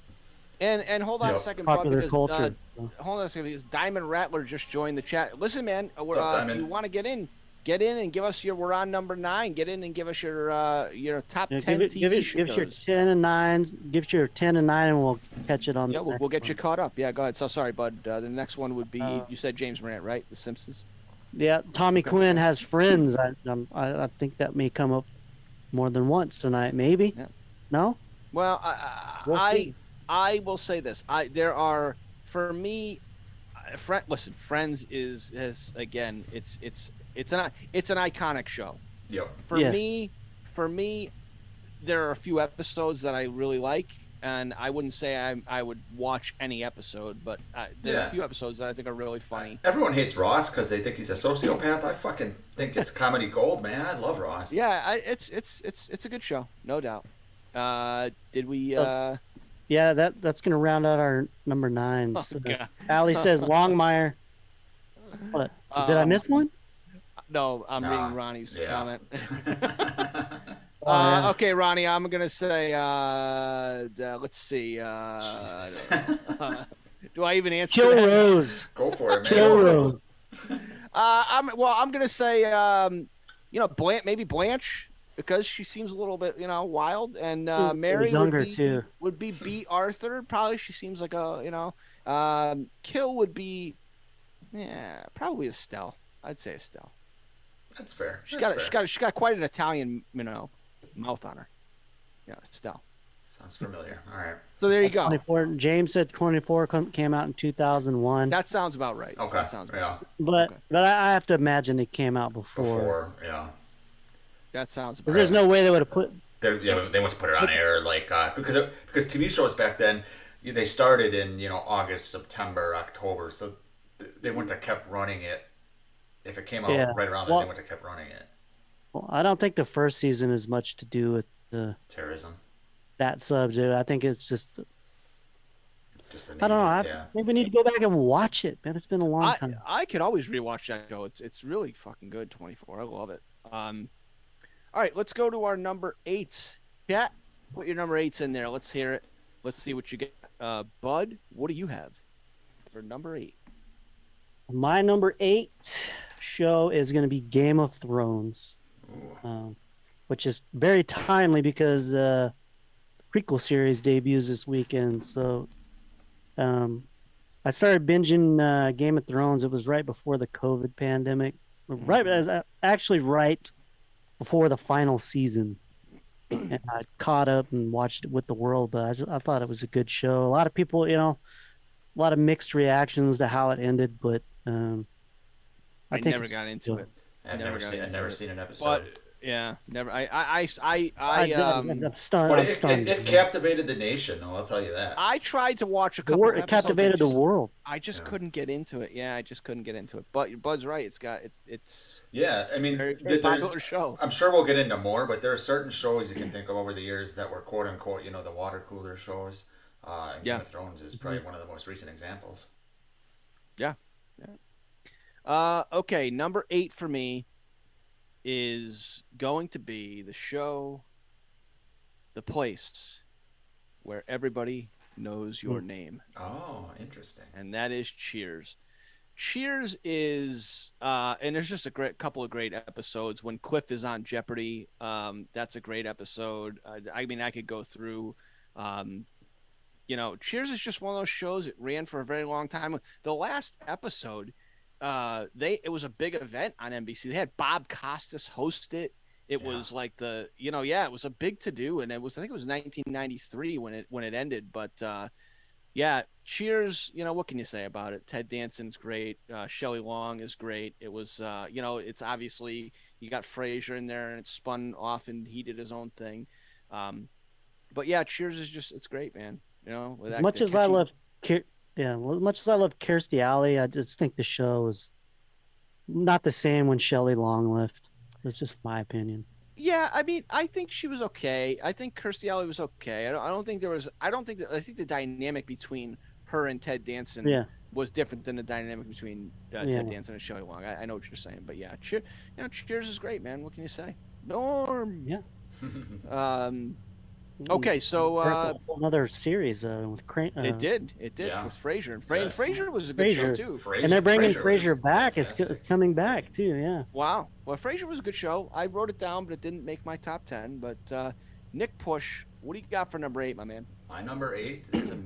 And hold on a Yep. second, Bud, popular because culture. hold on a second, because Diamond Rattler just joined the chat. Listen, man, up, Diamond? you want to get in and give us we're on number 9. Get in and give us your top Yeah, 10 TV give it shows. your 10 and 9s. Give it your 10 and 9, and we'll catch it on. Yeah, the we'll next get you one. caught up. Yeah, go ahead. So sorry, Bud. The next one would be you said James Morant, right? The Simpsons. Yeah, Tommy Quinn has Friends. I think that may come up more than once tonight. Maybe. Yeah. No. Well, We'll see. I will say this. There are, for me, listen, Friends is again, it's an iconic show. Yep. For me, there are a few episodes that I really like, and I wouldn't say I would watch any episode, but there are Yeah. a few episodes that I think are really funny. Everyone hates Ross because they think he's a sociopath. I fucking think it's comedy gold, man. I love Ross. Yeah, it's a good show, no doubt. Did we? Yeah, that's gonna round out our number 9s. Oh, God. Allie says Longmire. What? Did I miss one? No, I'm Nah, reading Ronnie's yeah. comment. Yeah. Okay, Ronnie, I'm gonna say. Let's see. Jesus. Do I even answer? Kill that? Rose. Go for it, man. Kill Rose. I'm gonna say. Maybe Blanche, because she seems a little bit, wild, and She's Mary younger too. would be B. Arthur. Probably she seems like a. Kill would be. Yeah, probably Estelle. I'd say Estelle. That's fair. She's That's fair. got quite an Italian, mouth on her. Yeah, Estelle. Sounds familiar. All right. So there you go. 24. James said 24 came out in 2001. That sounds about right. Okay. That sounds Yeah. But okay. I have to imagine it came out before. Before, yeah. That sounds about Because there's no way they would have put. They must put it on air because TV shows back then they started in August, September, October, so they wouldn't have kept running it if it came out Yeah. right around then. Well- They wouldn't have kept running it. Well, I don't think the first season has much to do with Terrorism, that subject. I think it's just. just the I don't know. name, yeah. Maybe we need to go back and watch it, man. It's been a long time. I could always rewatch that show. It's really fucking good. 24. I love it. All right, let's go to our number 8. Chat, put your number 8s in there. Let's hear it. Let's see what you get. Bud, what do you have for number 8? My number 8 show is going to be Game of Thrones, which is very timely because the prequel series debuts this weekend. So I started binging Game of Thrones. It was right before the COVID pandemic. Right before the final season, and I caught up and watched it with the world. But I thought it was a good show. A lot of people, a lot of mixed reactions to how it ended, but I think never it's got into it. I've never seen an episode. But yeah, never. I'm stunned. But I'm stunned. it captivated the nation, though. I'll tell you that. I tried to watch a The couple. wor- of it episodes, captivated the world. I just couldn't get into it. Yeah, I just couldn't get into it. But Bud's right. It's Yeah, I mean, very, very popular show. I'm sure we'll get into more, but there are certain shows you can think of over the years that were quote unquote, the water cooler shows. And Game of Thrones is probably one of the most recent examples. Yeah. Okay, number 8 for me is going to be the show, the place where everybody knows your name. Oh, interesting. And that is Cheers. Cheers is, and there's just a couple of great episodes when Cliff is on Jeopardy. That's a great episode. I mean, I could go through. Cheers is just one of those shows. It ran for a very long time. The last episode, it was a big event on NBC. They had Bob Costas host it. It was like it was a big to do, and I think it was 1993 when it ended. But Cheers. What can you say about it? Ted Danson's great. Shelley Long is great. It was it's obviously you got Frasier in there, and it's spun off, and he did his own thing. But yeah, Cheers is it's great, man. As much as I love Kirstie Alley, I just think the show is not the same when Shelley Long left. That's just my opinion. Yeah, I mean, I think she was okay. I think Kirstie Alley was okay. I think the dynamic between her and Ted Danson was different than the dynamic between Ted Danson and Shelley Long. I know what you're saying, but yeah, Cheers is great, man. What can you say? Norm. Yeah. Okay, so another series with Crane. It did with Frasier, and Frasier was a good show too. And they're bringing Frasier back. It's coming back too. Yeah. Wow. Well, Frasier was a good show. I wrote it down, but it didn't make my top 10. But Nick Push, what do you got for number 8, my man? My number 8 is a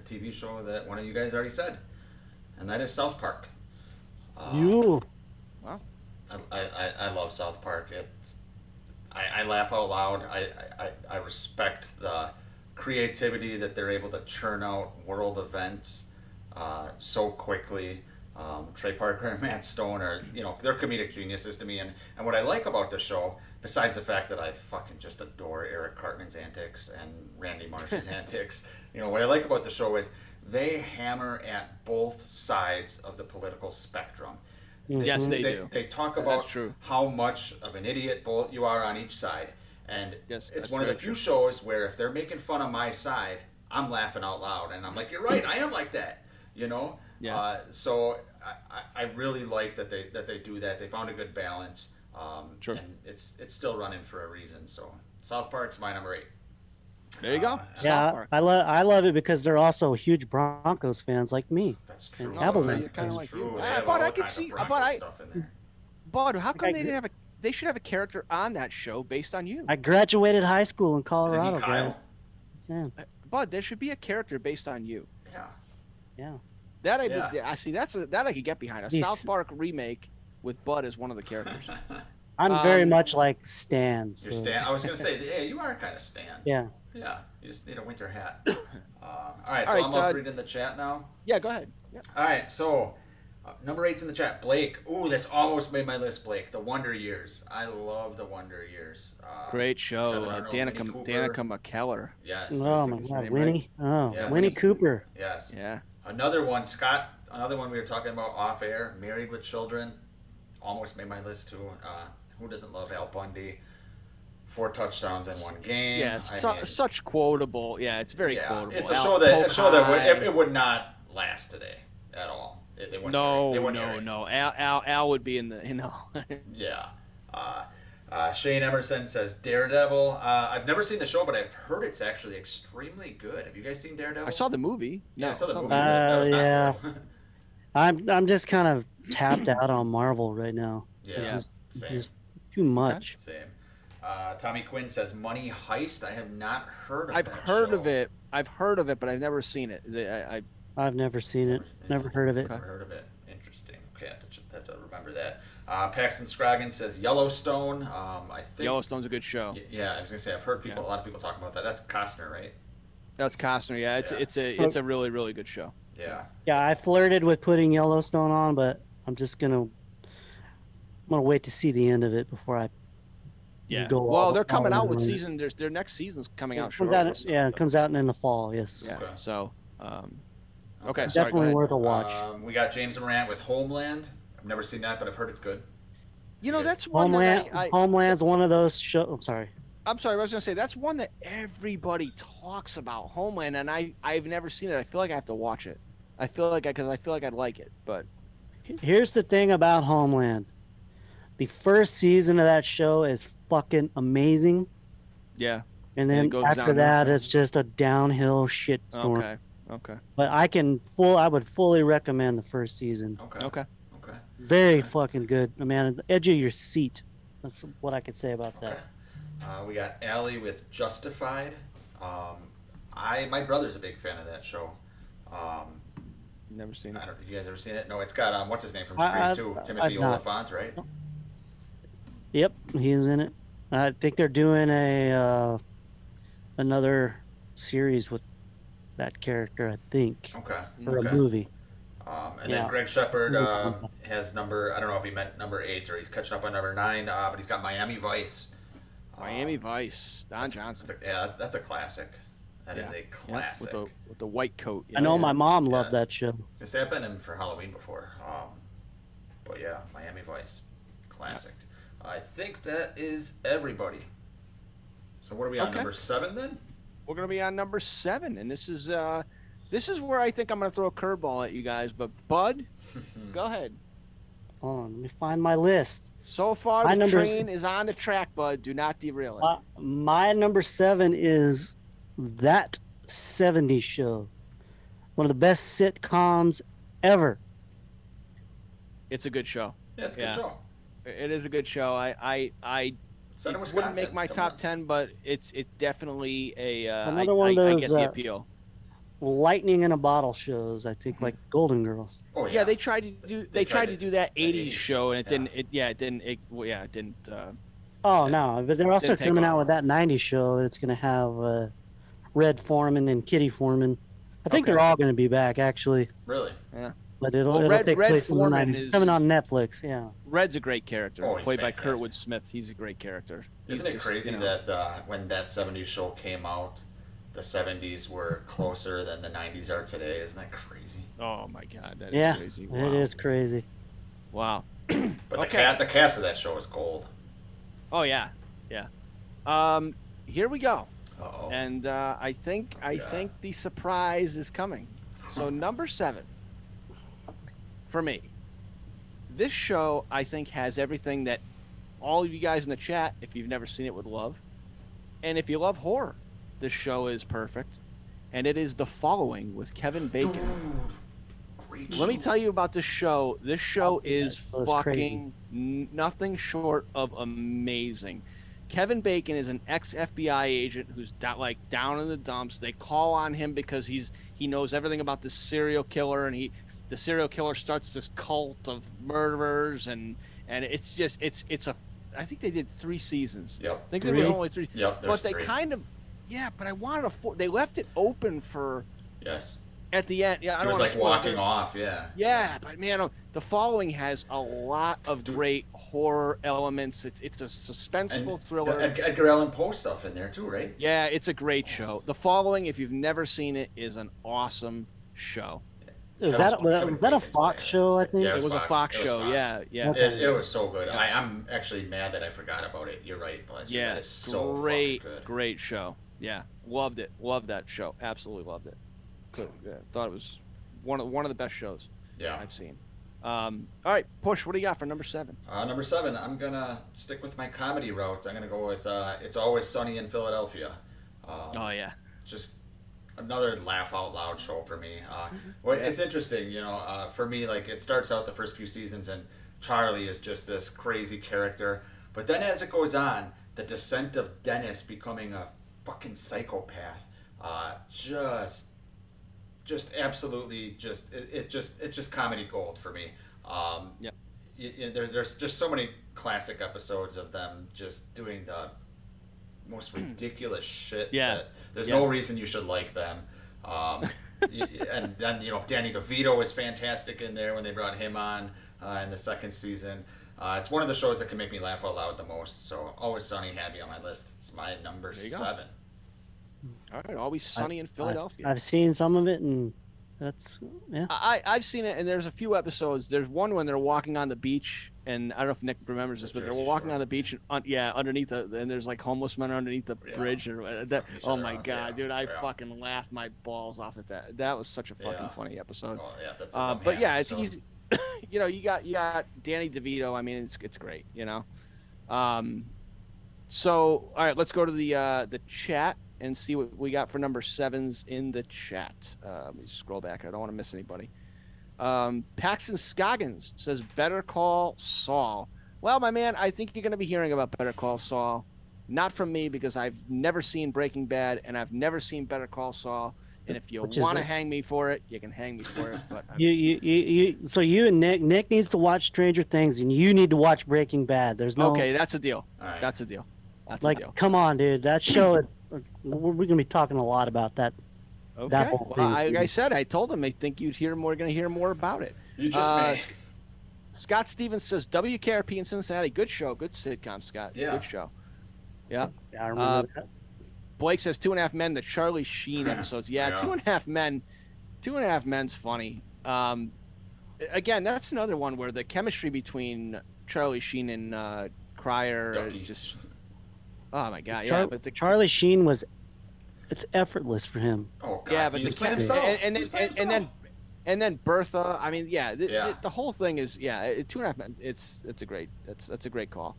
TV show that one of you guys already said, and that is South Park. Wow. I love South Park. I laugh out loud. I respect the creativity that they're able to churn out world events so quickly. Trey Parker and Matt Stone are, they're comedic geniuses to me. And what I like about the show, besides the fact that I fucking just adore Eric Cartman's antics and Randy Marsh's antics, what I like about the show is they hammer at both sides of the political spectrum. Yes, they do. They talk about how much of an idiot you are on each side. And it's one of the few shows where if they're making fun of my side, I'm laughing out loud. And I'm like, you're right, I am like that. Yeah. So I really like that they do that. They found a good balance. And it's still running for a reason. So South Park's my number 8. There you go. Yeah, I love it because they're also huge Broncos fans like me. That's true. Kind of like you. But I can see. But how come they didn't have they should have a character on that show based on you? I graduated high school in Colorado, Kyle? Yeah. Bud, there should be a character based on you. Yeah. That I see. That I could get behind. South Park remake with Bud as one of the characters. I'm very much like Stan. You're Stan. I was gonna say, you are kind of Stan. Yeah. Yeah. You just need a winter hat. All right. So I'm up reading the chat now. Yeah. Go ahead. Yeah. All right. So number 8's in the chat. Blake. Ooh, this almost made my list. Blake. The Wonder Years. I love the Wonder Years. Great show. Danica McKellar. Yes. Oh my God, Winnie. Right? Oh, yes. Winnie Cooper. Yes. Yeah. Another one, Scott. Another one we were talking about off air. Married with Children. Almost made my list too. Who doesn't love Al Bundy? 4 touchdowns in 1 game. Yeah, such quotable. Yeah, it's very quotable. It's a show that it would not last today at all. No. Al would be in the Yeah. Shane Emerson says Daredevil. I've never seen the show, but I've heard it's actually extremely good. Have you guys seen Daredevil? I saw the movie. Yeah, I saw the movie. That was not good. I'm just kind of tapped out on Marvel right now. Yeah, just too much. Same. Tommy Quinn says Money Heist. I have not heard of I've heard of it, but I've never seen it. I've never seen it. Never heard of it. Never heard of it. Interesting. Okay, I have to remember that. Paxton Scroggins says Yellowstone. I think Yellowstone's a good show. Yeah, I was gonna say I've heard a lot of people talking about that. That's Costner, right? That's Costner. Yeah, Yeah. it's a really really good show. Yeah. Yeah, I flirted with putting Yellowstone on, but I'm gonna wait to see the end of it before I Yeah. go. Well, they're coming all out with in. season. Their next season's coming out It comes shortly. out. Yeah, it comes out in the fall. Yes. Yeah. Okay. So, okay. Okay. Sorry, go Definitely ahead. worth a watch. We got James Morant with Homeland. I've never seen that, but I've heard it's good. You know, that's one Homeland. that Homeland's one of those shows. I'm sorry. I'm sorry. I was gonna say that's one that everybody talks about. Homeland, and I've never seen it. I feel like I have to watch it. I feel like I'd like it, but Here's the thing about Homeland. The first season of that show is fucking amazing, yeah. and it then goes after downhill. that, it's just a downhill shit storm. Okay. But I would fully recommend the first season. Okay. Very fucking good. I mean, at the edge of your seat. That's what I could say about that. We got Allie with Justified. My brother's a big fan of that show. Never seen it. I don't. You guys ever seen it? No, it's got what's his name from I- Scream 2, I've Timothy not. Olyphant, right? Yep, he's in it. I think they're doing another series with that character. I think, Okay. or okay. a movie. And Yeah. then Greg Shepard has number. I don't know if he meant number 8 or he's catching up on number 9. But he's got Miami Vice. Miami Vice. Don Johnson. That's a classic. That is a classic. With the white coat. I know my mom loved Yes. that show. I've been in for Halloween before. But yeah, Miami Vice, classic. I think that is everybody. So what are we on, number 7 then? We're gonna be on number 7, and this is where I think I'm gonna throw a curveball at you guys. But Bud, go ahead. Hold on, let me find my list. So far, My the number is- train is on the track, Bud. Do not derail it. My number 7 is That 70s Show. One of the best sitcoms ever. It's a good show. Yeah, it's a good show. It is a good show. I It's out of it wouldn't Wisconsin. make my Come top on. 10, but it's definitely a Another one of I those, get the appeal. Lightning in a bottle shows, I think, like Golden Girls. Oh Yeah, they tried to do that 80s 80s show, and it yeah. didn't. It didn't. Oh, no, but they're also Didn't take coming off. out with that 90s show that's going to have Red Foreman and Kitty Foreman. I think Okay. they're all going to be back, actually. Really? But it'll Well, Red take place in the Foreman 90s. is- Coming on Netflix, yeah. Red's a great character, Oh, he's played by fantastic. Kurtwood Smith. He's a great character. He's Isn't it just, crazy you know, that when that 70s show came out, the 70s were closer than the 90s are today? Isn't that crazy? Oh my God, that is Yeah, crazy. it is crazy. Wow. But Okay. the cast of that show is gold. Oh yeah, yeah. Here we go. Uh-oh. And I think the surprise is coming. So number 7 for me. This show I think has everything that all of you guys in the chat, if you've never seen it, would love. And if you love horror, this show is perfect. And it is The Following with Kevin Bacon. Dude, great Let me show. tell you about this show. This show is that was fucking nothing short of amazing. Kevin Bacon is an ex-FBI agent who's down in the dumps. They call on him because he knows everything about this serial killer, and the serial killer starts this cult of murderers, and it's just it's a. I think they did 3 seasons. Yep. I think there was Three? only 3. Yep, But there's they 3. kind of, but I wanted they left it open for Yes. at the end. Yeah, I He don't was wanna like spoil walking it. off, yeah. Yeah, but man, The Following has a lot of great horror elements. It's a suspenseful thriller. Edgar Allan Poe stuff in there too, right? Yeah, it's a great show. The Following, if you've never seen it, is an awesome show. Was Kevin that a Bacon's Fox show, I think? Yeah, It was a Fox It was show. Fox. Yeah. Okay. It was so good. Yeah. I'm actually mad that I forgot about it. You're right, Bless. Yeah, That is so great, fucking good. great show. Yeah, loved it. Loved that show. Absolutely loved it. Thought it was one of the best shows Yeah. I've seen. All right, Push. What do you got for number 7? Number 7, I'm gonna stick with my comedy route. I'm gonna go with It's Always Sunny in Philadelphia. Oh yeah. Just another laugh out loud show for me. Well, it's interesting, for me, like it starts out the first few seasons and Charlie is just this crazy character, but then as it goes on, the descent of Dennis becoming a fucking psychopath, just absolutely it's just comedy gold for me. Yep. there's just so many classic episodes of them just doing the most ridiculous shit. Yeah. That there's no reason you should like them. And then Danny DeVito was fantastic in there when they brought him on in the second season. It's one of the shows that can make me laugh out loud the most. So Always Sunny had me on my list. It's my number 7. All right, Always Sunny in Philadelphia. I've seen some of it, and that's I've seen it, and there's a few episodes. There's one when they're walking on the beach, and I don't know if Nick remembers this, but they're walking on the beach, and underneath and there's like homeless men underneath the bridge, and oh my god, dude, I fucking laughed my balls off at that. That was such a fucking funny episode. Oh yeah, that's but yeah, it's easy. You got Danny DeVito. I mean, it's great. So all right, let's go to the chat and see what we got for number 7s in the chat. Let me scroll back. I don't want to miss anybody. Paxton Scoggins says Better Call Saul. Well, my man, I think you're going to be hearing about Better Call Saul. Not from me, because I've never seen Breaking Bad and I've never seen Better Call Saul. And if you want to hang me for it, you can hang me for it. But so you and Nick needs to watch Stranger Things, and you need to watch Breaking Bad. There's no okay. That's a deal. Right. That's a deal. That's like, a deal. come on, dude. That show. We're going to be talking a lot about that. Okay. That whole thing. Like I said, I told him I think you'd going to hear more about it. You just may. Scott Stevens says WKRP in Cincinnati. Good show. Good sitcom, Scott. Yeah. Good show. Yeah. I remember that. Blake says 2.5 Men, the Charlie Sheen episodes. Yeah, 2.5 Men. 2.5 Men's funny. Again, that's another one where the chemistry between Charlie Sheen and Cryer just. Oh my god, yeah. But Charlie Sheen it's effortless for him. Oh god, yeah, but he's playing himself. And then Bertha. I mean, the whole thing is 2.5 Men. It's a great call.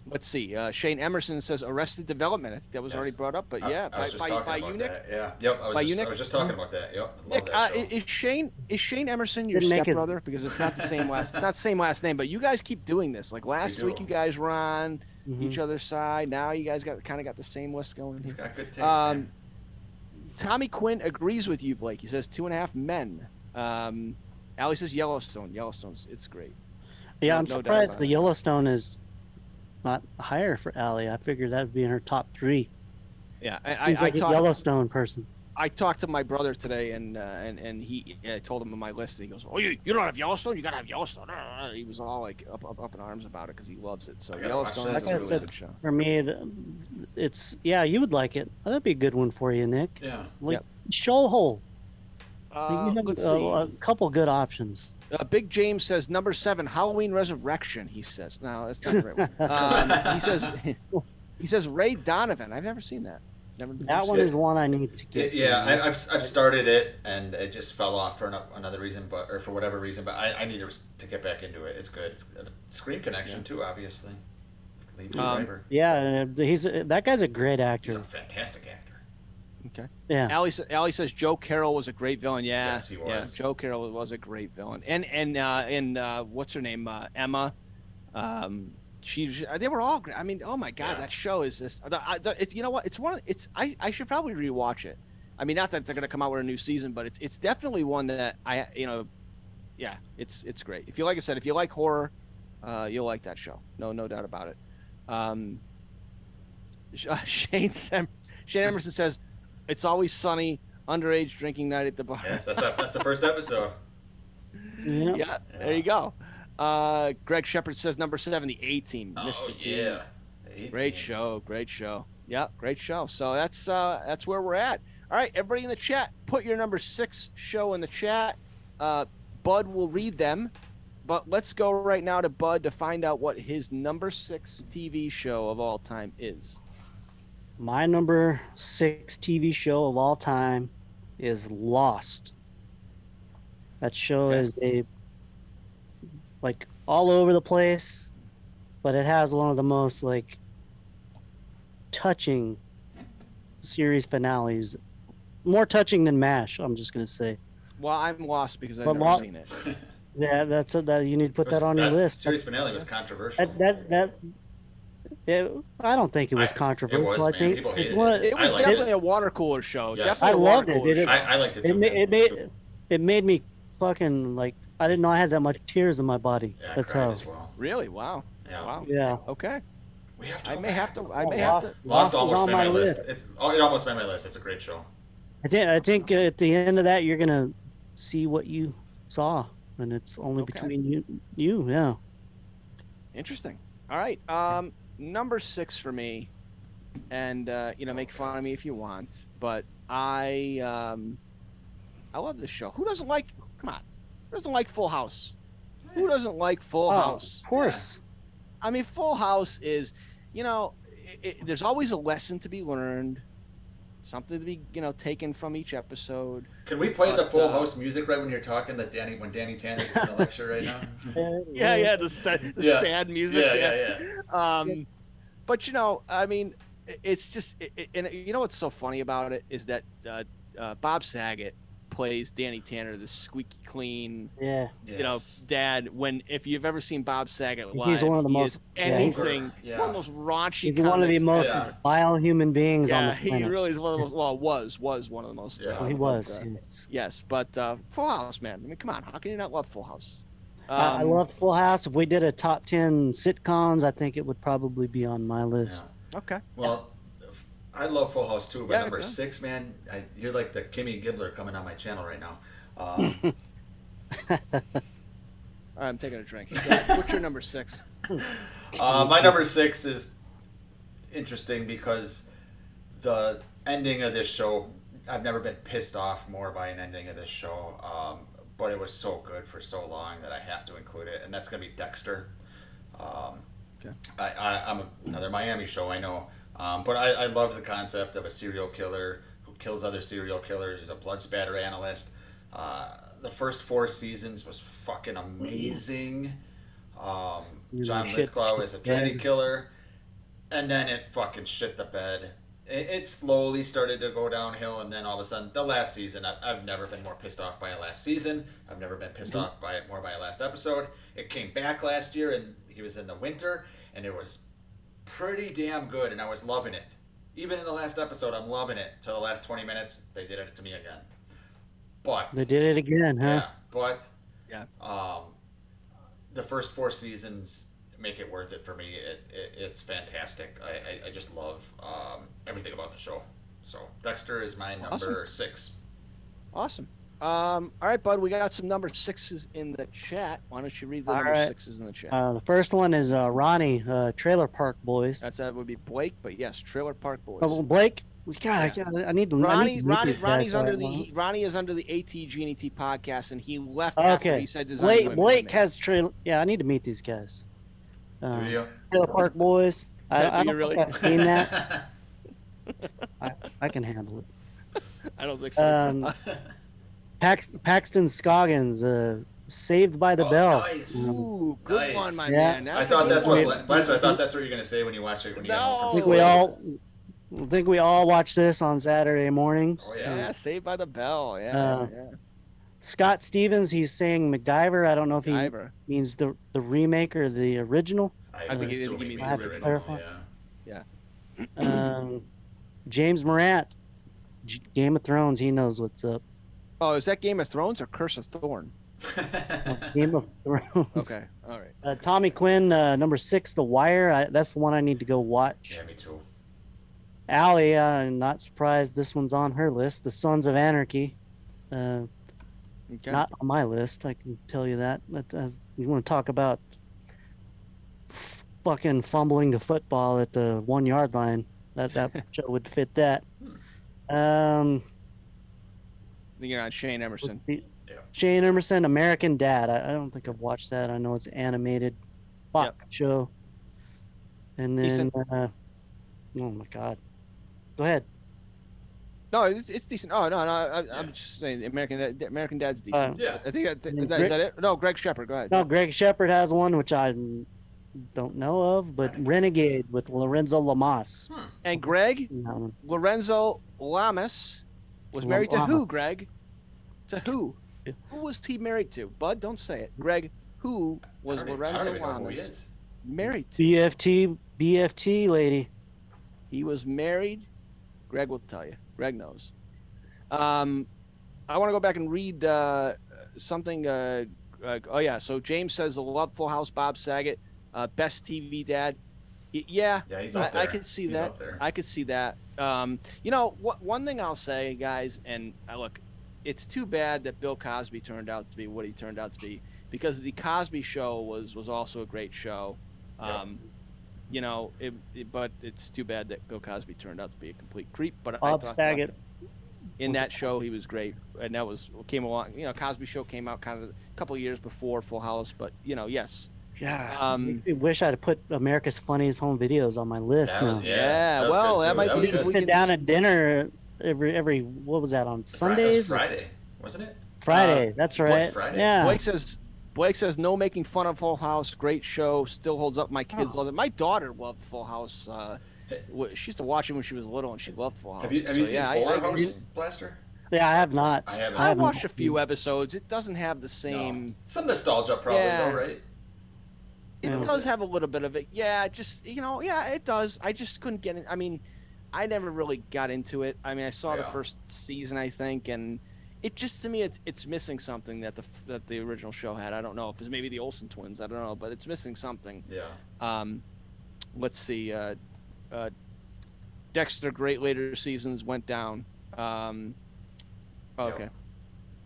Let's see. Shane Emerson says Arrested Development. I think that was already brought up, but yeah, I was just by talking you, about Nick. that. Yeah, yep. I was just talking about that. Yep. I love Nick, that show. is Shane Emerson your Didn't make stepbrother? Because it's not the same last name. But you guys keep doing this. Like last week, you guys were on each other's side. Now you guys got the same list going. He's got good taste. Man. Tommy Quinn agrees with you, Blake. He says 2.5 Men. Allie says Yellowstone. Yellowstone's it's great. Yeah, I'm surprised the Yellowstone is not higher for Allie. I figured that would be in her top 3. Yeah, Seems like a Yellowstone person. I talked to my brother today, and he told him on my list. And he goes, "Oh, you don't have Yellowstone? You gotta have Yellowstone." He was all like up in arms about it because he loves it. So Yellowstone is a really good show. For me, you would like it. That'd be a good one for you, Nick. Yeah. Show hole. You have let's a couple good options. Big James says number 7, Halloween Resurrection. He says, no, that's not the right one. He says Ray Donovan. I've never seen that. That one is one I need to get. Yeah, I've started it and it just fell off for another reason, or for whatever reason. But I need to get back into it. It's good. It's a Screen Connection too, obviously. Yeah, that guy's a great actor. He's a fantastic actor. Okay. Yeah. Allie says Joe Carroll was a great villain. Yeah. Yes, he was. Yeah, Joe Carroll was a great villain. And what's her name? Emma. They were all great. I mean, oh my god, that show is just. It's, you know what? I should probably rewatch it. I mean, not that they're gonna come out with a new season, but it's definitely one that yeah, it's great. If you like I said, if you like horror, you'll like that show. No doubt about it. Shane Emerson says, "It's Always Sunny, underage drinking night at the bar." Yes, that's the first episode. Yeah, there you go. Greg Shepard says number 7, the A-Team, Mr. T. Yeah. Great show. Yeah, great show. So that's where we're at. All right, everybody in the chat, put your number 6 show in the chat. Bud will read them, but let's go right now to Bud to find out what his number 6 TV show of all time is. My number 6 TV show of all time is Lost. That show is all over the place, but it has one of the most touching series finales. More touching than MASH, I'm just gonna say. Well, I'm lost because I've never seen it. Yeah, that you need to put that on your list. Series finale was controversial. I don't think it was controversial. It was, man. People hated it. It was definitely a water cooler show. Yes. Definitely I loved it. I liked it too. It made me fucking like I didn't know I had that much tears in my body. Yeah, I That's cried how. as well. Really? Wow. Yeah. Wow. Yeah. Okay. We have to. I go may back. have to. I Oh, may have to. Lost is almost on made my my list. It almost made my list. It's a great show. I think at the end of that you're gonna see what you saw, and it's only Okay. between you. Yeah. Interesting. All right. Number 6 for me, and make fun of me if you want, but I love this show. Who doesn't like? Come on. Who doesn't like Full House? Who doesn't like Full House? Of course. I mean, Full House is, there's always a lesson to be learned, something to be, taken from each episode. Can we play the But, Full House music right when you're talking? When Danny Tanner's giving a lecture right now. Yeah, the sad music. Yeah. But I mean, it's just, and what's so funny about it is that Bob Saget plays Danny Tanner, the squeaky clean, Yeah. Yes. dad. If you've ever seen Bob Saget live, He's one of the he most is anything. Yeah. He's one of the most raunchy. He's one of the comics most ever. vile human beings on Yeah, the he planet. really is one of the most. Well, was one of the most. Yeah. Well, he was. Yes. Yes, but Full House, man. I mean, come on. How can you not love Full House? I love Full House. If we did a top 10 sitcoms, I think it would probably be on my list. Okay. Well, I love Full House too, but Yeah, number yeah. 6, man, you're like the Kimmy Gibbler coming on my channel right now. I'm taking a drink. What's your number 6? My number 6 is interesting because the ending of this show, I've never been pissed off more by an ending of this show, but it was so good for so long that I have to include it, and that's going to be Dexter. Okay. I'm another Miami show, I know, but I love the concept of a serial killer who kills other serial killers. He's a blood spatter analyst. The first 4 seasons was fucking amazing. John Lithgow is a Trinity killer, and then it fucking shit the bed. It slowly started to go downhill, and then all of a sudden, the last season, I've never been more pissed off by a last season. I've never been pissed off by it more by a last episode. It came back last year, and he was in the winter, and it was pretty damn good, and I was loving it. Even in the last episode, I'm loving it. Till the last 20 minutes, they did it to me again. But They did it again, huh? yeah, but Yeah. the first 4 seasons make it worth it for me. It's fantastic. I just love everything about the show. So Dexter is my number 6. Awesome. All right, bud. We got some number 6s in the chat. Why don't you read the All number right. 6s in the chat? The first one is Ronnie, Trailer Park Boys. That would be Blake, but yes, Trailer Park Boys. Oh, Blake. God, Yeah. I need to. Ronnie Ronnie is under the ATG and ET podcast, and he left after Okay. he said designing women. Blake has trailer. Yeah, I need to meet these guys. Do you? Trailer Park Boys. Do I you don't really? think I've seen that. I can handle it. I don't think so. Paxton Scoggins, Saved by the Oh, Bell. nice. Ooh, good Nice. one, my Yeah. man. I thought that's what. what Blaster. I thought that's what you're gonna say when you watch it when you get home No. from I think we all watch this on Saturday mornings. Oh, yeah. Yeah, Saved by the Bell. Yeah, yeah. Scott Stevens, he's saying MacGyver. I don't know if he Diver. means the remake or the original. I think he assume means means the the original. original. Yeah. James Morant, Game of Thrones. He knows what's up. Oh, is that Game of Thrones or Curse of Thorn? Game of Thrones. Okay, all right. Tommy Quinn, number 6, The Wire. That's the one I need to go watch. Yeah, me too. Allie, not surprised this one's on her list. The Sons of Anarchy. Okay. Not on my list, I can tell you that. But you want to talk about fucking fumbling the football at the 1 yard line? That show would fit that. I think you're on Shane Emerson. Shane Emerson, American Dad. I don't think I've watched that. I know it's an animated Fox show. And then, Decent. oh my God. Go ahead. No, it's decent. Oh no, I'm just saying American Dad's decent. Yeah. I think is that it? No, Greg Shepard. Go ahead. No, Greg Shepard has one, which I don't know of, but Renegade with Lorenzo Lamas. And Greg No. Lorenzo Lamas was married to who? Lamas. Greg? To who? Who was he married to? Bud, don't say it. Greg, who was I don't Lorenzo even know who he Lamas is. married to? BFT lady. He was married. Greg will tell you. Greg knows. I want to go back and read something. Oh yeah. So James says, "Love Full House." Bob Saget, best TV dad. Yeah, Yeah, he's up there. I could see He's that. up there. I could see that. You know, one thing I'll say, guys, and look, it's too bad that Bill Cosby turned out to be what he turned out to be, because the Cosby Show was also a great show. Yep. You know, but it's too bad that Bill Cosby turned out to be a complete creep. But Bob I thought Saget. in that show he was great, and that came along. You know, Cosby Show came out kind of a couple of years before Full House, but you know, yes. Yeah. Um, I wish I'd put America's Funniest Home Videos on my list now. Yeah, that was well, good, that too. might be- was We can good. sit down at dinner every what was that, on That was Sundays? Friday, wasn't it? Friday, that's right. Friday? Yeah. Blake says no making fun of Full House. Great show, still holds up. My kids Oh. love it. My daughter loved Full House. She used to watch it when she was little, and she loved Full House. Have you seen yeah, Fuller I agree. House, Blaster? Yeah, I have not. I haven't. I haven't watched a few episodes. It doesn't have the No. same. Some nostalgia, probably, Yeah. though, right? It Yeah. does have a little bit of it. Yeah, just yeah, it does. I just couldn't get it. I mean, I never really got into it. I mean, I saw the Yeah. first season, I think, and it just, to me, it's missing something that the original show had. I don't know if it's maybe the Olsen twins. I don't know, but it's missing something. Yeah. Let's see. Dexter, great later seasons, went down. Okay. Yep.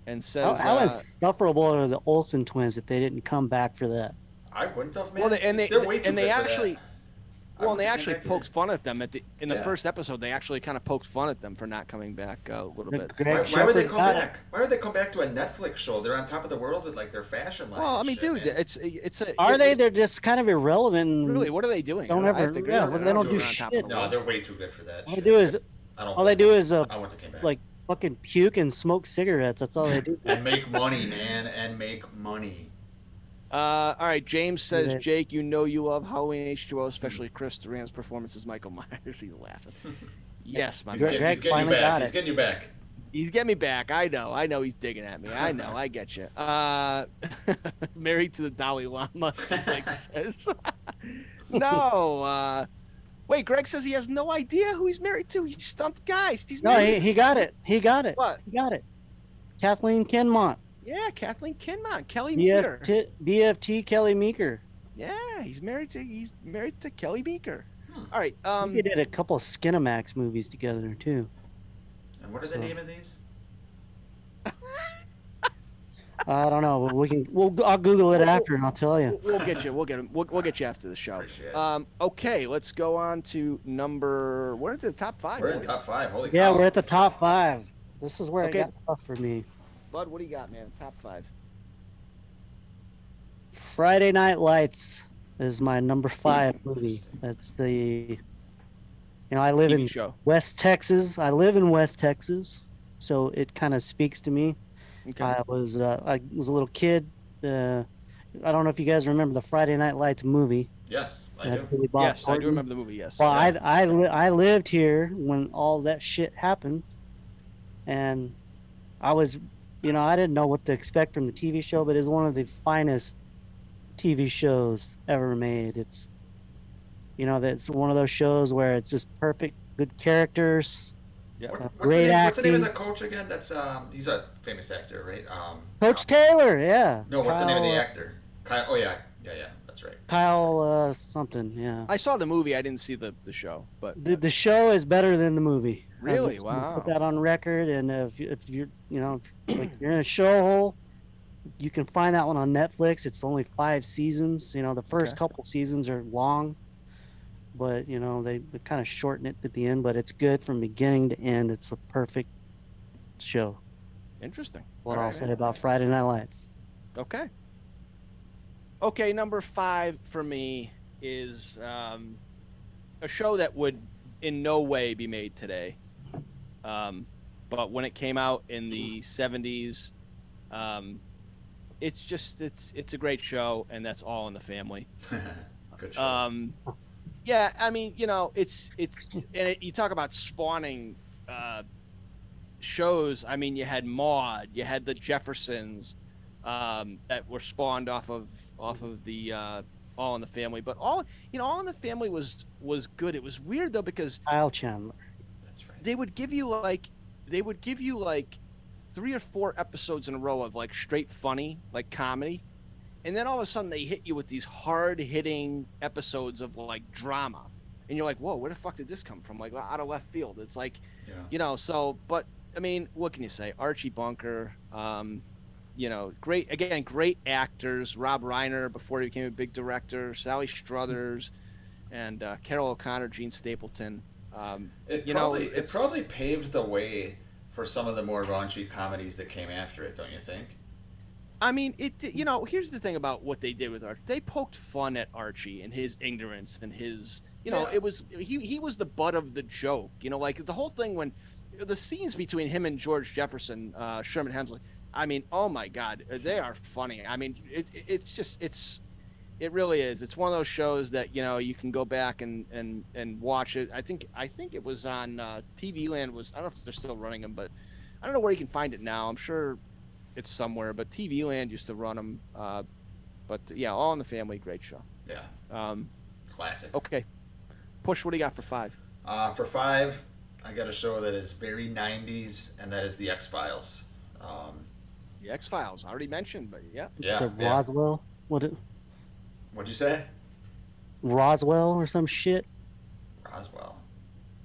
And says How insufferable are the Olsen twins that they didn't come back for that? I wouldn't have, man. well, They're way too and they good for that. actually. I Well, and they wouldn't actually have came back poked fun at them in the Yeah. first episode. They actually kind of poked fun at them for not coming back a little The bit. Greg Why would they Shepherd come got it. back? Why would they come back to a Netflix show? They're on top of the world with like their fashion line. Well, I and mean, shit, dude, man. it's a. Are they? it- They're just kind of irrelevant. and really? What are they doing? Don't I ever- have to agree yeah, with but that. they don't They're do on top of shit. the No, world. they're way too good for that. All they shit. do is I don't all they blame do them. is I want to come back. like fucking puke and smoke cigarettes. That's all they do. and make money, man, and make money. All right, James says, Yeah. Jake, you know you love Halloween H2O, especially Chris Duran's performance as Michael Myers. He's laughing. Yes, my He's, man. get, Greg he's getting you finally back. got He's it. getting you back. He's getting me back. I know he's digging at me. I know. I get you. Married to the Dalai Lama, Greg says. No. Wait, Greg says he has no idea who he's married to. He stumped guys. He's No, married. he got it. He got it. What? He got it. Kathleen Kinmont. Yeah, Kathleen Kinmont, Kelly Meeker. BFT Kelly Meeker. Yeah, he's married to Kelly Meeker. All right. They did a couple of Skinamax movies together too. And what are the name of these? I don't know. But I'll Google it after and I'll tell you. We'll get you. We'll get you after the show. Appreciate it. Okay, let's go on to number. We're into the top 5. We're in top 5. Holy Yeah, cow. we're at the top 5. This is where Okay. it got tough for me. Bud, what do you got, man? Top 5. Friday Night Lights is my number 5 movie. That's the. I live TV in show. West Texas. I live in West Texas, so it kind of speaks to me. Okay. I was a little kid. I don't know if you guys remember the Friday Night Lights movie. Yes, I that do. Billy Bob Yes, I do Thornton. remember the movie. Yes. Well, Yeah. I lived here when all that shit happened, and I was, I didn't know what to expect from the TV show, but it's one of the finest TV shows ever made. It's, that's one of those shows where it's just perfect, good characters. Yeah. What's Great the name of the acting. coach again? That's he's a famous actor, right? Coach Taylor, yeah. No, what's the name of the Kyle, actor? Kyle. Oh yeah, that's right. Kyle something, yeah. I saw the movie. I didn't see the show, but The show is better than the movie. Really? I'm just gonna Wow. Put that on record, and if you're, like you're in a show hole, you can find that one on Netflix. It's only 5 seasons. The first Okay. couple seasons are long, but they kind of shorten it at the end. But it's good from beginning to end. It's a perfect show. interesting. What All I'll right. say about Friday Night Lights. Okay. Okay, number 5 for me is a show that would in no way be made today. But when it came out in the 70s, it's a great show, and that's All in the Family. Good show. Yeah, I mean, it's you talk about spawning shows. I mean, you had Maude, you had the Jeffersons that were spawned off of the All in the Family. But All in the Family was good. It was weird though, because Kyle Chandler. That's right. they would give you like 3 or 4 episodes in a row of like straight funny, like comedy, and then all of a sudden they hit you with these hard hitting episodes of like drama, and you're like, whoa, where the fuck did this come from? Like out of left field. It's like, so. But I mean, what can you say? Archie Bunker, great actors. Rob Reiner before he became a big director. Sally Struthers, and Carol O'Connor, Gene Stapleton. It probably paved the way for some of the more raunchy comedies that came after it, don't you think? I mean, here's the thing about what they did with Archie. They poked fun at Archie and his ignorance and his, it was, he was the butt of the joke, like the whole thing when the scenes between him and George Jefferson, Sherman Hemsley, I mean, oh my God, they are funny. I mean, it really is. It's one of those shows that, you can go back and watch it. I think it was on TV Land I don't know if they're still running them, but I don't know where you can find it now. I'm sure it's somewhere, but TV Land used to run them. But yeah, All in the Family, great show. Yeah. Classic. Okay. Push, what do you got for 5? For 5, I got a show that is very 90s, and that is The X-Files. The X-Files, I already mentioned, but yeah. Yeah. So Roswell? What'd you say? Roswell or some shit? Roswell.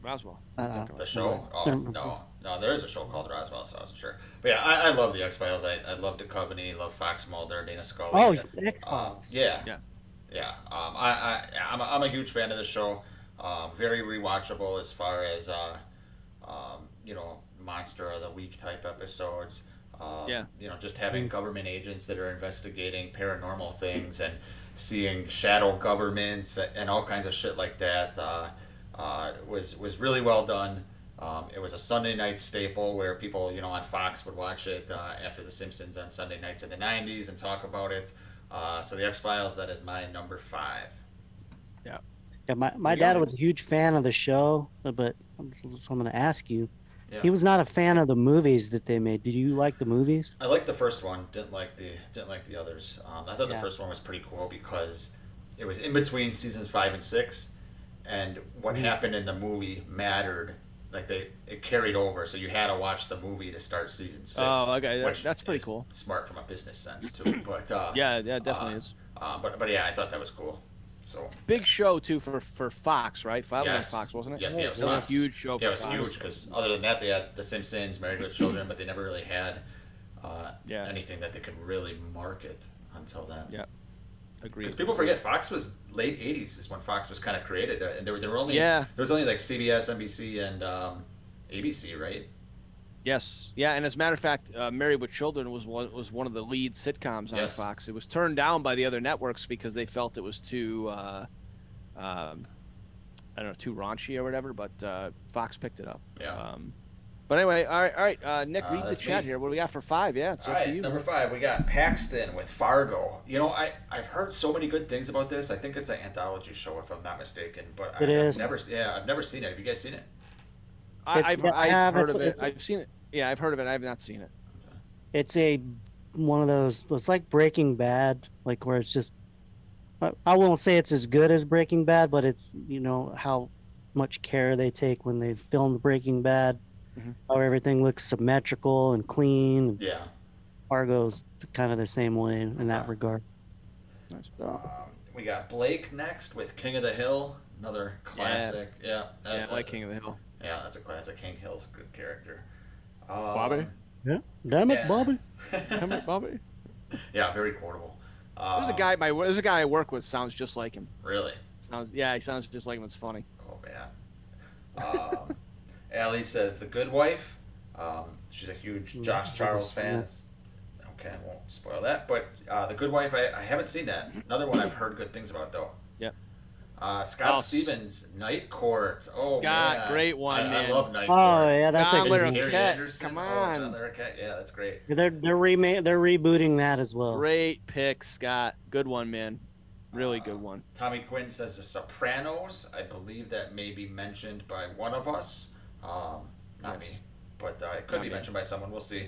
The show? Oh, no, there is a show called Roswell, so I wasn't sure. But yeah, I love The X-Files. I love Duchovny, love Fox Mulder, Dana Scully. Oh, X-Files. Yeah. I'm a huge fan of the show. Very rewatchable as far as Monster of the Week type episodes. Just having government agents that are investigating paranormal things and seeing shadow governments and all kinds of shit like that was really well done. It was a Sunday night staple where people, on Fox would watch it after The Simpsons on Sunday nights in the 90s and talk about it. So The X-Files, that is my number 5. Yeah. Yeah, my dad was a huge fan of the show, but so I'm going to ask you. Yeah. He was not a fan of the movies that they made. Did you like the movies? I liked the first one. Didn't like the others. I thought the first one was pretty cool because it was in between seasons 5 and 6, and what happened in the movie mattered. Like it carried over, so you had to watch the movie to start season 6. Oh, okay, which that's pretty is cool. Smart from a business sense too. But yeah, definitely is. But yeah, I thought that was cool. So big show too for Fox, right? Yes. Fox, wasn't it? Yes, it was a huge show. Yeah, it was huge because other than that, they had The Simpsons, Married with Children, but they never really had anything that they could really market until then. Yeah, agreed. Because people forget Fox was late '80s is when Fox was kind of created, and there were only there was only like CBS, NBC, and ABC, right? Yes, yeah, and as a matter of fact, Married with Children was one of the lead sitcoms on Fox. It was turned down by the other networks because they felt it was too, too raunchy or whatever. But Fox picked it up. Yeah. But anyway, all right, Nick, read the chat me. here. What do we got for 5? Yeah, it's all up right, to you. Number 5, we got Paxton with Fargo. I've heard so many good things about this. I think it's an anthology show, if I'm not mistaken. But I've never seen it. Have you guys seen it? I've heard of it. I've seen it. Yeah, I've heard of it. I have not seen it. It's one of those. It's like Breaking Bad, like where it's just. I won't say it's as good as Breaking Bad, but it's how much care they take when they film Breaking Bad, how everything looks symmetrical and clean. Yeah. Fargo's kind of the same way in that regard. Nice. We got Blake next with King of the Hill, another classic. Yeah, I like King of the Hill. Yeah, that's a classic. Hank Hill's a good character. Bobby? Yeah. Damn it, Bobby. Damn it, Bobby. Yeah, very quotable. There's a guy I work with sounds just like him. Really? He sounds just like him. It's funny. Oh man. Allie says The Good Wife. She's a huge Josh Charles fan. Okay, I won't spoil that. But The Good Wife, I haven't seen that. Another one I've heard good things about though. Yeah. Scott Stevens, Night Court. Oh, Scott, man. great one, man. I love Night Court. Oh, yeah, that's John a good Larroquette. Come on. John Larroquette. Yeah, that's great. They're rebooting that as well. Great pick, Scott. Good one, man. Really good one. Tommy Quinn says The Sopranos. I believe that may be mentioned by one of us. Not me, but it could be mentioned by someone. We'll see.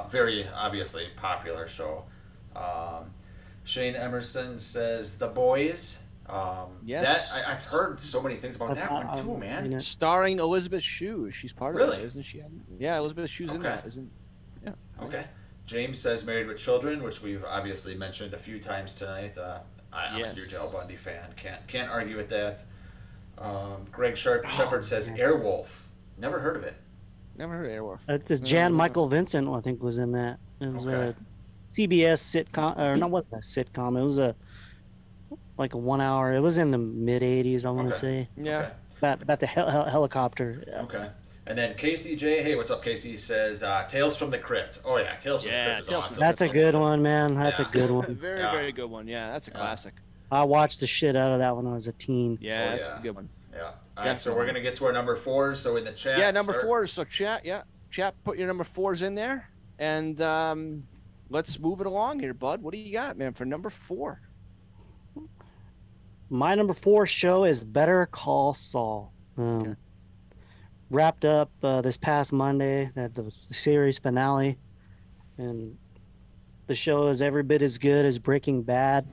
Very obviously popular show. Shane Emerson says The Boys. Yes. I've heard so many things about that one too, man. Starring Elizabeth Shue. She's part of Really? it, isn't she? Yeah, Elizabeth Shue's in that, isn't? Yeah. Okay. James says Married with Children, which we've obviously mentioned a few times tonight. I'm Yes. a huge Al Bundy fan. Can't argue with that. Greg Shepard says man. Airwolf. Never heard of it. Never heard of Airwolf. It's Jan Michael Vincent, I think, was in that. It was Okay. a CBS sitcom, or not what a sitcom. It was like a 1 hour. It was in the mid '80s, I want to Okay. say. Yeah. About the helicopter. Yeah. Okay. And then Casey J, hey, what's up, Casey? Says Tales from the Crypt. Oh yeah, Tales from the Crypt is Tales from awesome. the That's a good one, man. That's Yeah. a good one. Very, Yeah. very good one. Yeah, that's a classic. I watched the shit out of that when I was a teen. Yeah, Oh, that's yeah. a good one. Yeah. All right, so we're gonna get to our number 4s. So in the chat. Yeah, number start- 4. So chat, put your number 4s in there, and let's move it along here, bud. What do you got, man, for number 4? My number 4 show is Better Call Saul. Okay. Wrapped up this past Monday at the series finale, and the show is every bit as good as Breaking Bad.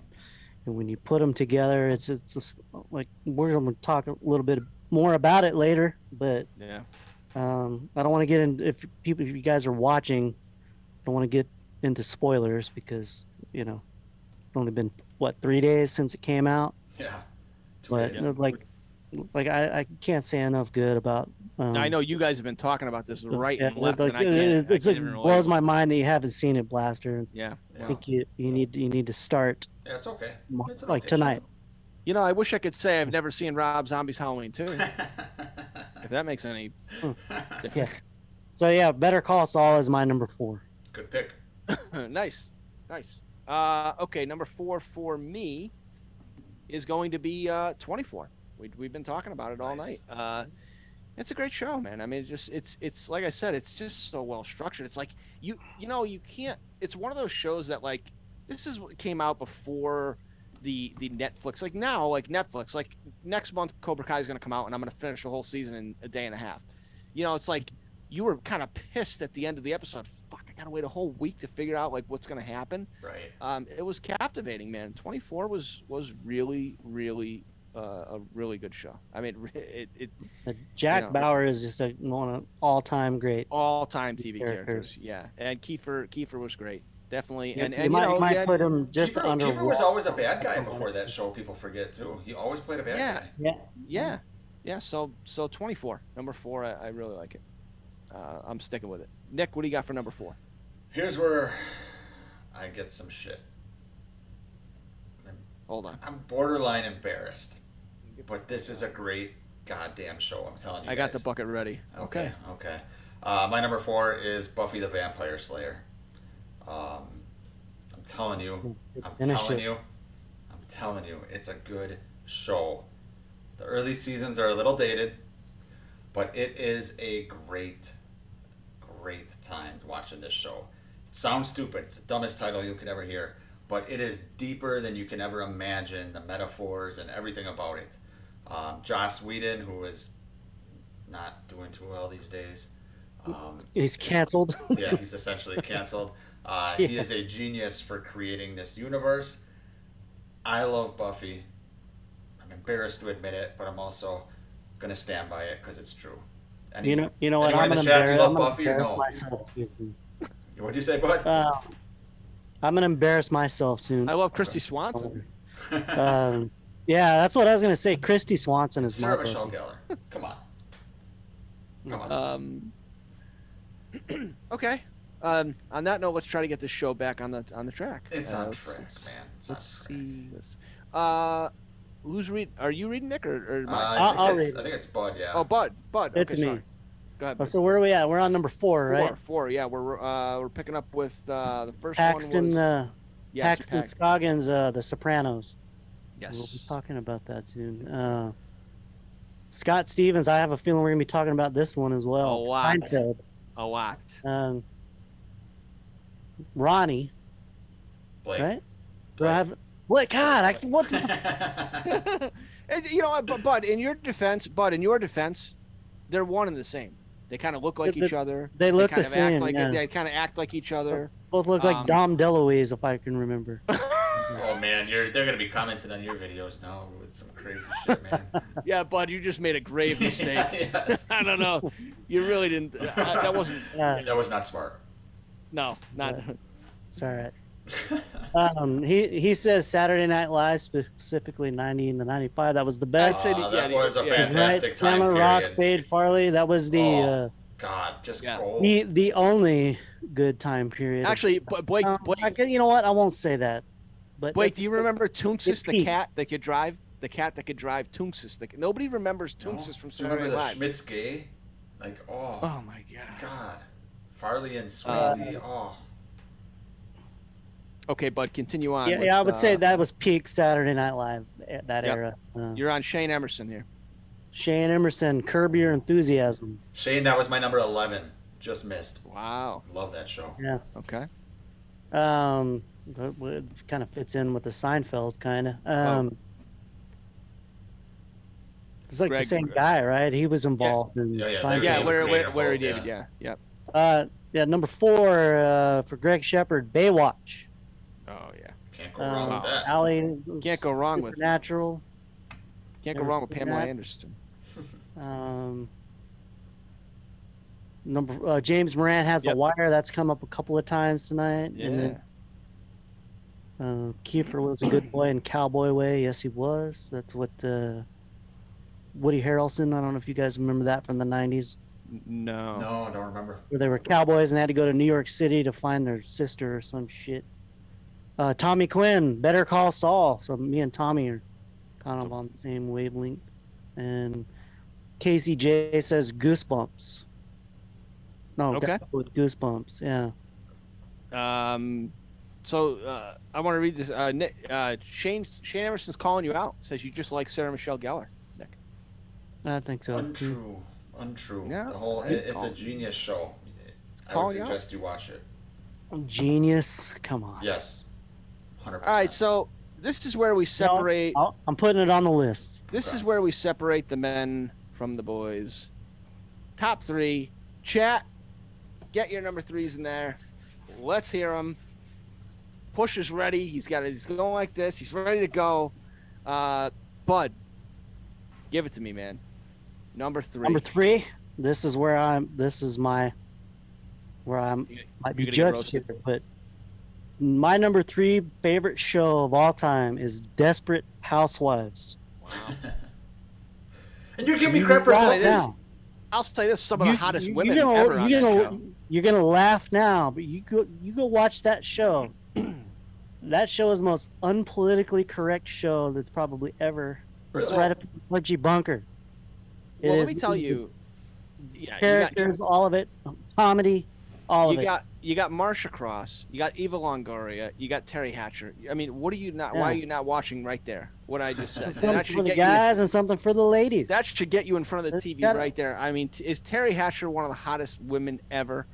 And when you put them together, it's just like we're going to talk a little bit more about it later. But Yeah. I don't want to get in if you guys are watching. I don't want to get into spoilers because it's only been 3 days since it came out. Yeah. But I can't say enough good about. I know you guys have been talking about this right and yeah, left, like, and I can't. it even relate. blows my mind that you haven't seen it, Blaster. Yeah. I think you need to start Yeah, it's okay. It's an like okay tonight. I wish I could say I've never seen Rob Zombie's Halloween 2. show. If that makes any difference. Yes. So yeah, Better Call Saul is my number 4. Good pick. Nice. Okay, number 4 for me is going to be 24. We've been talking about it all Nice. night. It's a great show, man. I mean, it's like I said, it's just so well structured. It's like you can't. It's one of those shows that like this is what came out before the Netflix. Like now, like Netflix, like next month Cobra Kai is going to come out, and I'm going to finish the whole season in a day and a half. It's like you were kind of pissed at the end of the episode. Fuck, I got to wait a whole week to figure out like what's going to happen. Right. It was captivating, man. 24 was really, really a really good show. I mean, Jack Bauer is just one of all-time great. all-time TV characters. Yeah, and Kiefer was great, definitely. And you might had- put him just under. Kiefer was always a bad guy before that show. People forget too. He always played a bad guy. yeah. So 24, number 4. I really like it. I'm sticking with it. Nick, what do you got for number 4? Here's where I get some shit. Hold on. I'm borderline embarrassed, but this is a great goddamn show. I'm telling you. I got the guys. bucket ready. Okay. My number 4 is Buffy the Vampire Slayer. I'm telling you, I'm telling you, it's a good show. The early seasons are a little dated, but it is a great time watching this show. It sounds stupid. It's the dumbest title you could ever hear, but it is deeper than you can ever imagine, the metaphors and everything about it. Joss Whedon, who is not doing too well these days. He's canceled. Yeah, he's essentially canceled. He is a genius for creating this universe. I love Buffy. I'm embarrassed to admit it, but I'm also going to stand by it because it's true. You know what? anyone I'm in the gonna chat, do you love embarrass Buffy or no? myself. What'd you say, bud? I'm gonna embarrass myself soon. I love Christy Swanson. Yeah, that's what I was gonna say. Christy Swanson is my Sarah Buffy. Michelle Gellar. Come on. Okay. On that note, let's try to get this show back on the track. It's on let's- track, let's- man. It's Let's on track. see. Who's read? Are you reading, Nick, or am I? I'll read I think it's Bud, yeah. Oh, Bud. It's Okay, me. sorry. Go ahead. Oh, Bud. so where are we at? We're on number 4, right? Four. Yeah, we're picking up with the first Paxton, one was Paxton Scoggins, The Sopranos. Yes. We'll be talking about that soon. Scott Stevens, I have a feeling we're gonna be talking about this one as well. A lot. Seinfeld. A lot. Ronnie, Blake. right? Do I have Blake? God, what? The, And, Bud, in your defense, they're one and the same. They kind of look like each other. they look kind the of same, Act like, yeah. They kind of act like each other. both look like Dom DeLuise, if I can remember. Oh man, they're gonna be commenting on your videos now with some crazy shit, man. Yeah, Bud, you just made a grave mistake. Yes. I don't know. You really didn't. That wasn't. That was not smart. No, not. But it's all right. He says Saturday Night Live, specifically 90 and the 95. That was the best. said That was a yeah. fantastic Right, time Sandler, period. Rock, Spade, Farley. That was the God, just Yeah. gold. the only good time period. Actually, Blake, you know what? I won't say that. But Blake, do you remember Toonsis the peak. cat that could drive? The cat that could drive Toonsis. Nobody remembers Toonsis from Do you remember Saturday the Night Live. Schmitz gay? Like, Oh my god. God. Farley and Swayze. Okay, bud, continue on. Yeah, with, I would say that was peak Saturday Night Live at that Yep. era. You're on Shane Emerson here. Shane Emerson, Curb Your Enthusiasm. Shane, that was my number 11. Just missed. Wow. Love that show. Yeah. Okay. But it kind of fits in with the Seinfeld kind of. It's like the same guy, right? He was involved in Seinfeld. Yeah, David Larry both, David. Yeah. Yeah, number 4 for Greg Shepard, Baywatch. Oh yeah. Can't go wrong with that. Allie, Can't go wrong with Supernatural. Can't go wrong with Pamela Anderson. James Moran has Yep. The Wire. That's come up a couple of times tonight. Yeah. And then Kiefer was a good boy in Cowboy Way. Yes, he was. That's what Woody Harrelson. I don't know if you guys remember that from the 90s, No. No, I don't remember. where they were cowboys and they had to go to New York City to find their sister or some shit. Tommy Quinn, Better Call Saul. So me and Tommy are kind of on the same wavelength. And Casey J says Goosebumps. No, Okay. gotta go with Goosebumps. Yeah. So I want to read this. Nick, Shane Emerson's calling you out. Says you just like Sarah Michelle Gellar. Nick. I think so. Untrue. Yeah, The whole he's it's a calling. genius show. I would calling you out. suggest you watch it. Genius. Come on. Yes. 100%. All right. So this is where we separate. I'm putting it on the list. This is where we separate the men from the boys. Top 3. Chat. Get your number 3s in there. Let's hear them. Push is ready. He's going like this. He's ready to go. Bud, give it to me, man. Number 3. Number 3. This is where I might be gonna get judged roasted. here, but my number 3 favorite show of all time is Desperate Housewives. And you're giving me crap for laugh saying this. now. I'll say this: some of the hottest women you're gonna, ever on you're that gonna, show. You're gonna laugh now, but you go watch that show. That show is the most unpolitically correct show that's probably ever. It's right up the pudgy bunker. It Well, is let me tell you. Yeah, characters, all of it, comedy, all of it. You got Marsha Cross, you got Eva Longoria, you got Terry Hatcher. I mean, what are you not? Why are you not watching right there? What I just said. Something for the guys and something for the ladies. That should get you in front of the TV right there. I mean, is Terry Hatcher one of the hottest women ever?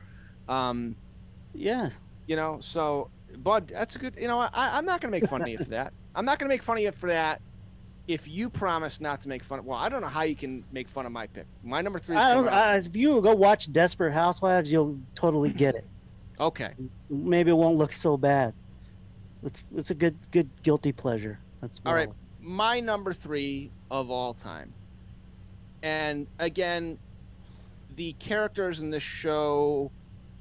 Yeah. You know, so Bud, that's a good. You know, I'm not gonna make fun of you for that. I'm not gonna make fun of you for that. If you promise not to make fun of, well, I don't know how you can make fun of my pick. My number 3 is if you go watch Desperate Housewives, you'll totally get it. Okay. Maybe it won't look so bad. It's a good guilty pleasure. That's all right. My number 3 of all time. And again, the characters in this show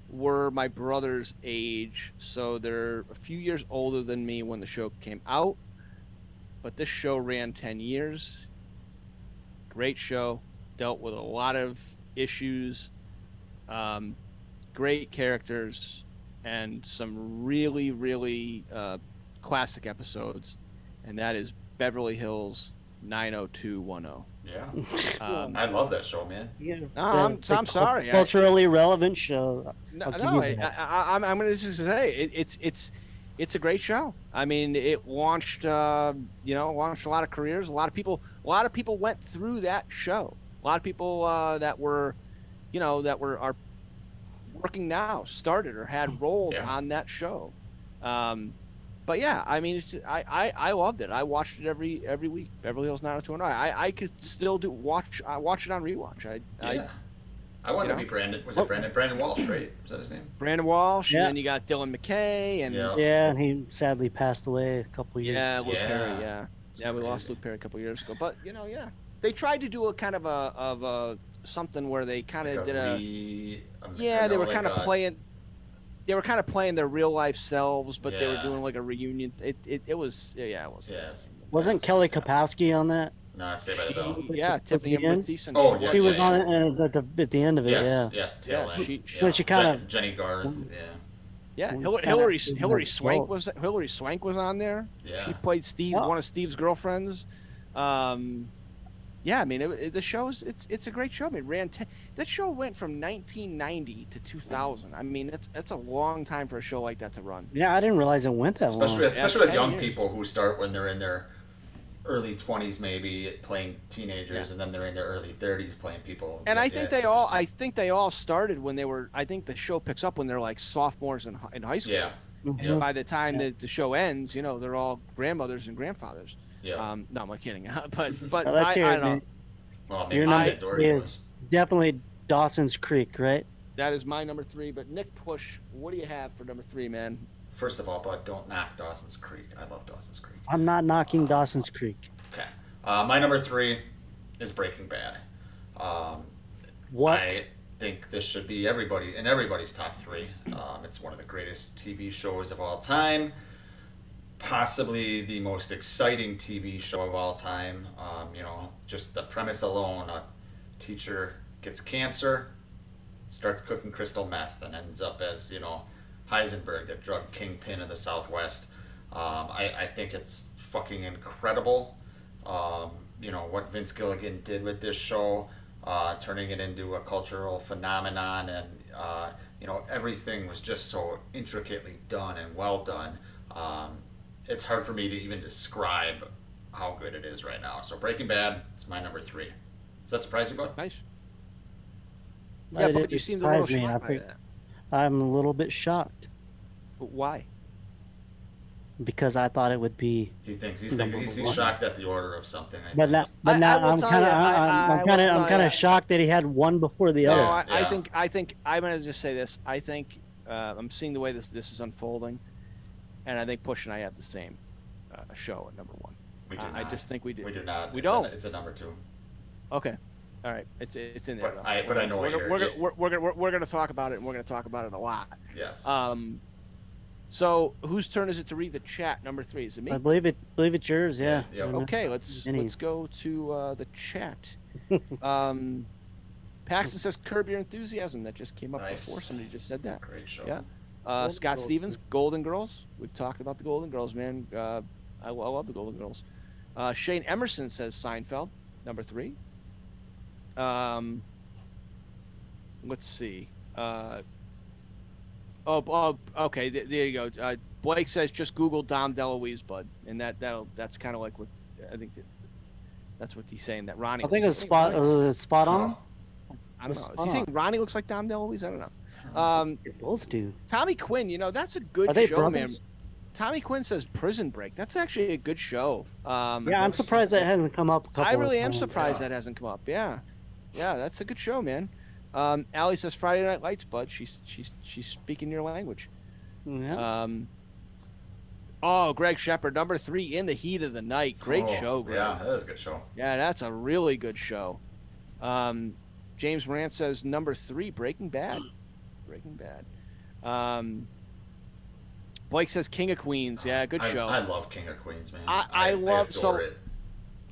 were my brother's age, so they're a few years older than me when the show came out. But this show ran 10 years. Great show. Dealt with a lot of issues. Great characters. And some really, really classic episodes. And that is Beverly Hills 90210. Yeah. I love that show, man. Yeah. No, I'm sorry. Culturally relevant show. I'm going to just say it's a great show. I mean, it launched launched a lot of careers. A lot of people went through that show. A lot of people that were are working now started or had roles on that show. But yeah, I mean, I loved it. I watched it every week. Beverly Hills 90210. I could still watch it on rewatch. I wanted to be Brandon. Was it Brandon Walsh, right? Was that his name? Brandon Walsh, and then you got Dylan McKay, and and he sadly passed away a couple years ago. Luke Perry, yeah, we lost Luke Perry a couple years ago. But they tried to do a kind of a something where they kind of did they were kind of playing. they were kind of playing their real life selves, but they were Yeah. doing like a reunion. It was yeah, it was. Yes. Wasn't Kelly Kapowski on that? No, Saved by the Bell. Yeah, Tiffany the end? Amber Thiessen. Oh, she yeah, He was. was on it at the end of it. Yes, Yeah. yes, tail Yeah, end. she- yeah. she kinda- Jenny Garth. Yeah, Yeah, Kinda Hillary acted Hillary like Swank both. Hilary Swank was on there. Yeah. She played Steve, Oh. one of Steve's girlfriends. Yeah, I mean, the show's it's a great show. I mean, that show went from 1990 to 2000. I mean, that's a long time for a show like that to run. Yeah, I didn't realize it went that especially long. especially with 10 young years. people who start when they're in their early 20s, maybe playing teenagers, and then they're in their early 30s playing people. And Yeah, I think it's they all started when they were. I think the show picks up when they're like sophomores in high school. Yeah, Mhm. Yeah. By the time the show ends, they're all grandmothers and grandfathers. yeah. No, I'm kidding. but Let's I hear don't it, know. man. Well, maybe Your number Shannen Doherty is was. definitely Dawson's Creek, right? That is my number 3. But Nick Push, what do you have for number 3, man? First of all, bud, don't knock Dawson's Creek. I love Dawson's Creek. I'm not knocking Dawson's Creek. Okay. My number 3 is Breaking Bad. What? I think this should be everybody's top 3. It's one of the greatest TV shows of all time. Possibly the most exciting TV show of all time. Just the premise alone: a teacher gets cancer, starts cooking crystal meth, and ends up as Heisenberg, the drug kingpin of the Southwest. I think it's fucking incredible. What Vince Gilligan did with this show, turning it into a cultural phenomenon, and everything was just so intricately done and well done. It's hard for me to even describe how good it is right now. So Breaking Bad, it's my number 3. Does that surprise you, bud? Nice. It Yeah, but didn't you seemed a little surprise me. shocked by that. I'm a little bit shocked But why? because I thought it would be. He thinks he's Number he's one. shocked at the order of something. I But think. now, I will I'm tell kind you, of, I will I'm tell kind you. of shocked that he had one before the No, other. I Yeah. think I'm gonna just say this. I think I'm seeing the way this is unfolding, and I think Push and I have the same show at number 1. We do I not. just think we do. We do not. We It's don't. It's a number 2. Okay, all right. It's in there. But though. I know what we're gonna talk about it, and we're gonna talk about it a lot. Yes. So whose turn is it to read the chat? Number 3, is it me? I believe it's yours. Yeah. Yeah. Okay, let's go to the chat. Paxton says Curb Your Enthusiasm. That just came up Nice. before. Somebody just said that. Great show. Yeah. Golden Scott Girls. Stevens, Golden Girls. We've talked about the Golden Girls, man. I love the Golden Girls. Shane Emerson says Seinfeld, number 3. Let's see. Okay. There you go. Blake says just Google Dom DeLuise, bud, and that's kind of like what I think. That's what he's saying. That Ronnie. I think was it's spot on. I don't know. spot Is he saying on. Ronnie looks like Dom DeLuise? I don't know. They both do. Tommy Quinn, that's a good Are they show, man. brothers? Tommy Quinn says Prison Break. That's actually a good show. Yeah, I'm surprised that hadn't come up. A couple I really of am times. surprised that hasn't come up. Yeah, that's a good show, man. Allie says Friday Night Lights, bud. She's speaking your language. Yeah. Greg Shepard, number 3, In the Heat of the Night. Great show, Greg. Yeah, that is a good show. Yeah, that's a really good show. James Morant says number 3, Breaking Bad. Breaking Bad. Blake says King of Queens. Yeah, good show. I love King of Queens, man. I love adore it.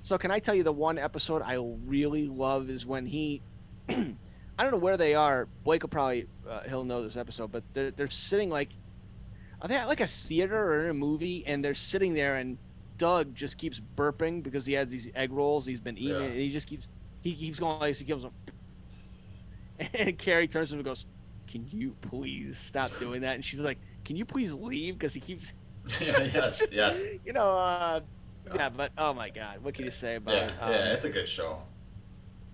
So can I tell you the one episode I really love is when he, I don't know where they are. Blake will probably he'll know this episode, but they're sitting like, are they at like a theater or in a movie, and they're sitting there, and Doug just keeps burping because he has these egg rolls he's been eating, and he just keeps going like this. He gives them, and Carrie turns to him and goes, "Can you please stop doing that?" And she's like, "Can you please leave?" Because he keeps. Yes. Yeah, but oh my God, what can you say about it? Yeah, it's a good show.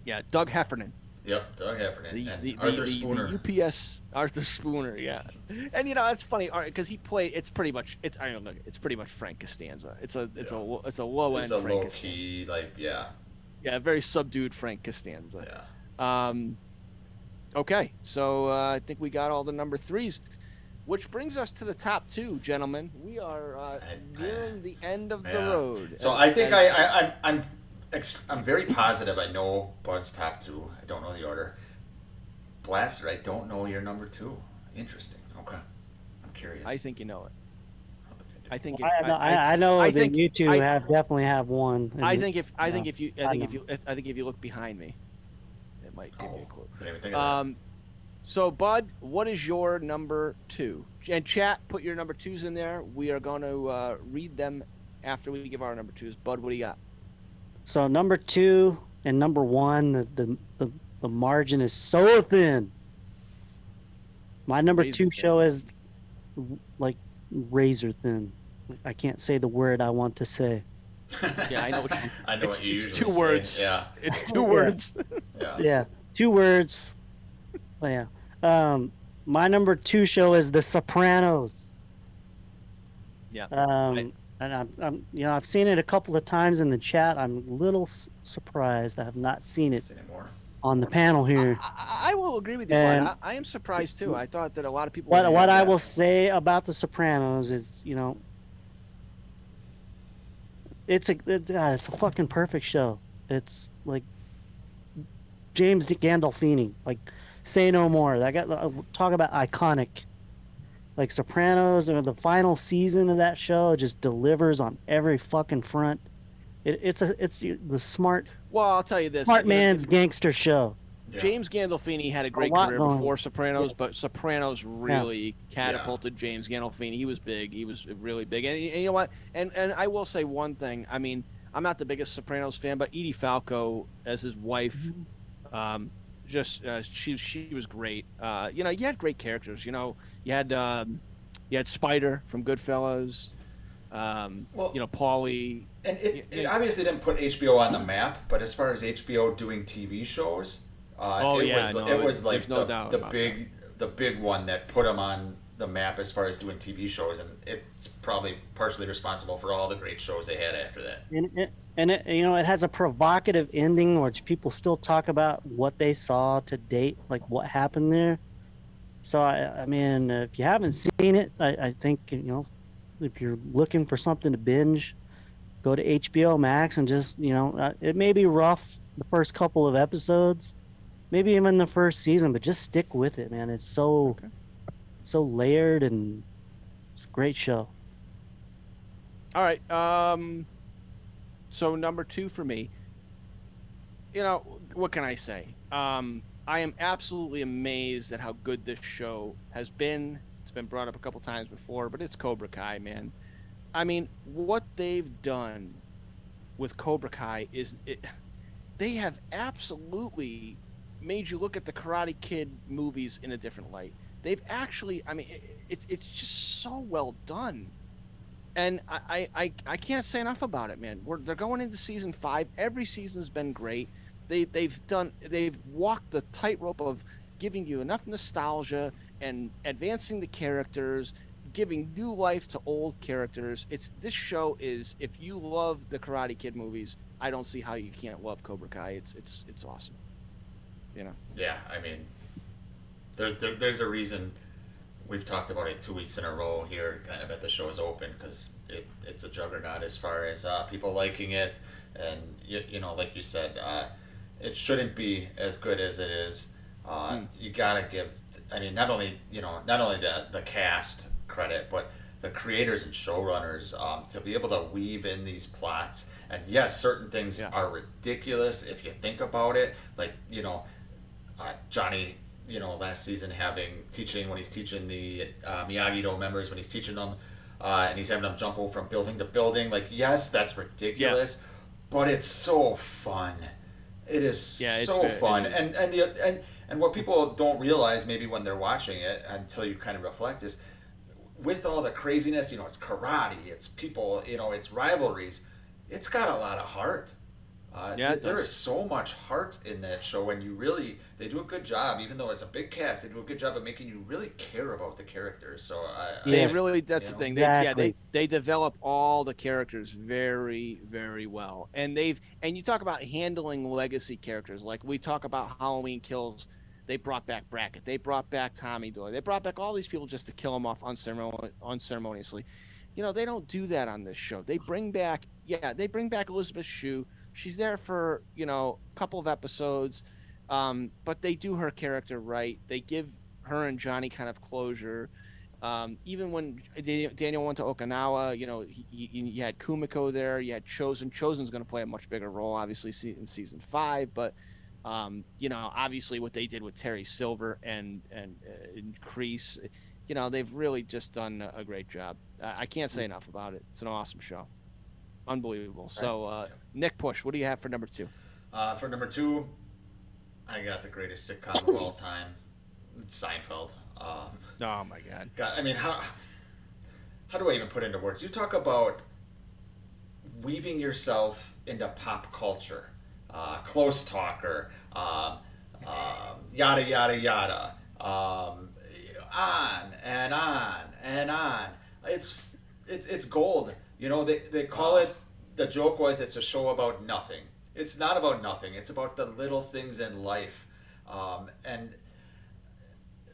Yeah, Doug Heffernan. Yep, Doug Heffernan and The Arthur Spooner. The UPS Arthur Spooner, yeah. And it's funny because he played. It's pretty much. It's pretty much Frank Costanza. It's a low end. It's a Frank low Costanza. key, Yeah, very subdued Frank Costanza. Yeah. Okay, so I think we got all the number 3s, which brings us to the top 2, gentlemen. We are nearing the end of the road. So I think I'm very positive I know Bud's top 2. I don't know the order. Blaster, I don't know your number 2. Interesting. Okay. curious. I think you know it. I think I know I that think you two I, definitely have one. I and- think if yeah, I know. if you look behind me, it might give you a clue. Didn't even think of that. So Bud, what is your number 2? And chat, put your number 2s in there. We are going to read them after we give our number 2s. Bud, what do you got? So number 2 and number 1, the margin is so thin. My number Razor 2 thin. show is like razor thin. I can't say the word I want to say. Yeah, I know what you, I know it's, what you it's usually 2 say. words. Yeah. It's 2 Yeah. words. Yeah. Yeah, 2 words. Yeah. My number 2 show is The Sopranos. Yeah. And I'm I've seen it a couple of times in the chat. I'm a little surprised I have not seen it Anymore. on the panel here. I will agree with you, And- Bud. I am surprised too. I thought that a lot of people. What would what have I that. will say about The Sopranos is, it's a fucking perfect show. It's like James Gandolfini, like say no more. That got talk about iconic. Like Sopranos or the final season of that show just delivers on every fucking front. It's the smart Well, I'll tell you this. man's gangster show. Yeah. James Gandolfini had a great lot career going. before Sopranos, but Sopranos really catapulted Yeah. James Gandolfini. He was big. He was really big. And you know what? And I will say one thing. I mean, I'm not the biggest Sopranos fan, but Edie Falco as his wife, she was great. You had great characters. You had Spider from Goodfellas. Paulie. And it obviously didn't put HBO on the map, but as far as HBO doing TV shows, it was like there's no doubt the about big one that put them on the map as far as doing TV shows, and it's probably partially responsible for all the great shows they had after that. And it has a provocative ending, which people still talk about what they saw to date, like what happened there. So I mean, if you haven't seen it, I think if you're looking for something to binge, go to HBO Max and just it may be rough the first couple of episodes, maybe even the first season, but just stick with it, man. It's so layered and it's a great show. All right. So number 2 for me. What can I say? I am absolutely amazed at how good this show has been. It's been brought up a couple times before, but it's Cobra Kai, man. I mean, what they've done with Cobra Kai they have absolutely made you look at the Karate Kid movies in a different light. They've actually, I mean, it's just so well done. And I can't say enough about it, man. They're going into season 5. Every season's been great. They've walked the tightrope of giving you enough nostalgia and advancing the characters, giving new life to old characters. This show is, if you love the Karate Kid movies, I don't see how you can't love Cobra Kai. It's awesome. Yeah, I mean, there's a reason we've talked about it 2 weeks in a row here, kind of at the show's open, because it's a juggernaut as far as people liking it, and like you said, it shouldn't be as good as it is. You gotta give, I mean, not only the cast credit, but the creators and showrunners to be able to weave in these plots. And yes, certain things are ridiculous if you think about it, like Johnny, last season when he's teaching the Miyagi-Do members, when he's teaching them and he's having them jump over from building to building. Like, yes, that's ridiculous, but it's so fun. It is so fun. And what people don't realize maybe when they're watching it until you kind of reflect is, with all the craziness, it's karate, it's people, it's rivalries, it's got a lot of heart. There is so much heart in that show, and they do a good job, even though it's a big cast, they do a good job of making you really care about the characters. So that's the thing. Exactly. They develop all the characters very, very well. And you talk about handling legacy characters, like we talk about Halloween Kills. They brought back Brackett. They brought back Tommy Doyle. They brought back all these people just to kill them off unceremoniously. They don't do that on this show. They bring back Elizabeth Shue. She's there for, a couple of episodes, but they do her character right. They give her and Johnny kind of closure. Even when Daniel went to Okinawa, you had Kumiko there, you had Chosen. Chosen's going to play a much bigger role, obviously, in season 5. But, obviously what they did with Terry Silver and Kreese, they've really just done a great job. I can't say enough about it. It's an awesome show. Unbelievable. Right. So, Nick Push, what do you have for number 2? For number 2, I got the greatest sitcom of all time. It's Seinfeld. Oh my God! I mean, how do I even put into words? You talk about weaving yourself into pop culture, close talker, yada yada yada, on and on and on. It's gold. They call it. The joke was it's a show about nothing. It's not about nothing. It's about the little things in life, and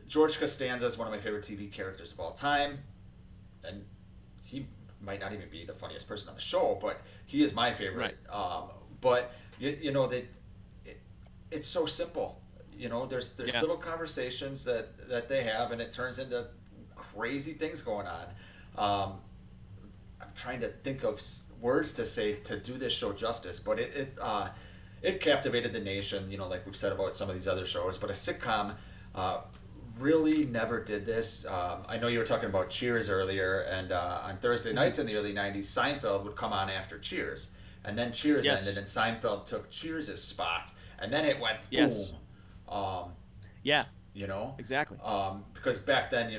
George Costanza is one of my favorite TV characters of all time, and he might not even be the funniest person on the show, but he is my favorite. Right. But it's so simple. There's little conversations that they have, and it turns into crazy things going on. I'm trying to think of words to say to do this show justice, but it captivated the nation. Like we've said about some of these other shows, but a sitcom. Really never did this. I know you were talking about Cheers earlier, and on Thursday nights in the early 90s, Seinfeld would come on after Cheers. And then Cheers ended, and Seinfeld took Cheers' spot. And then it went boom. Yeah. Exactly. Because back then,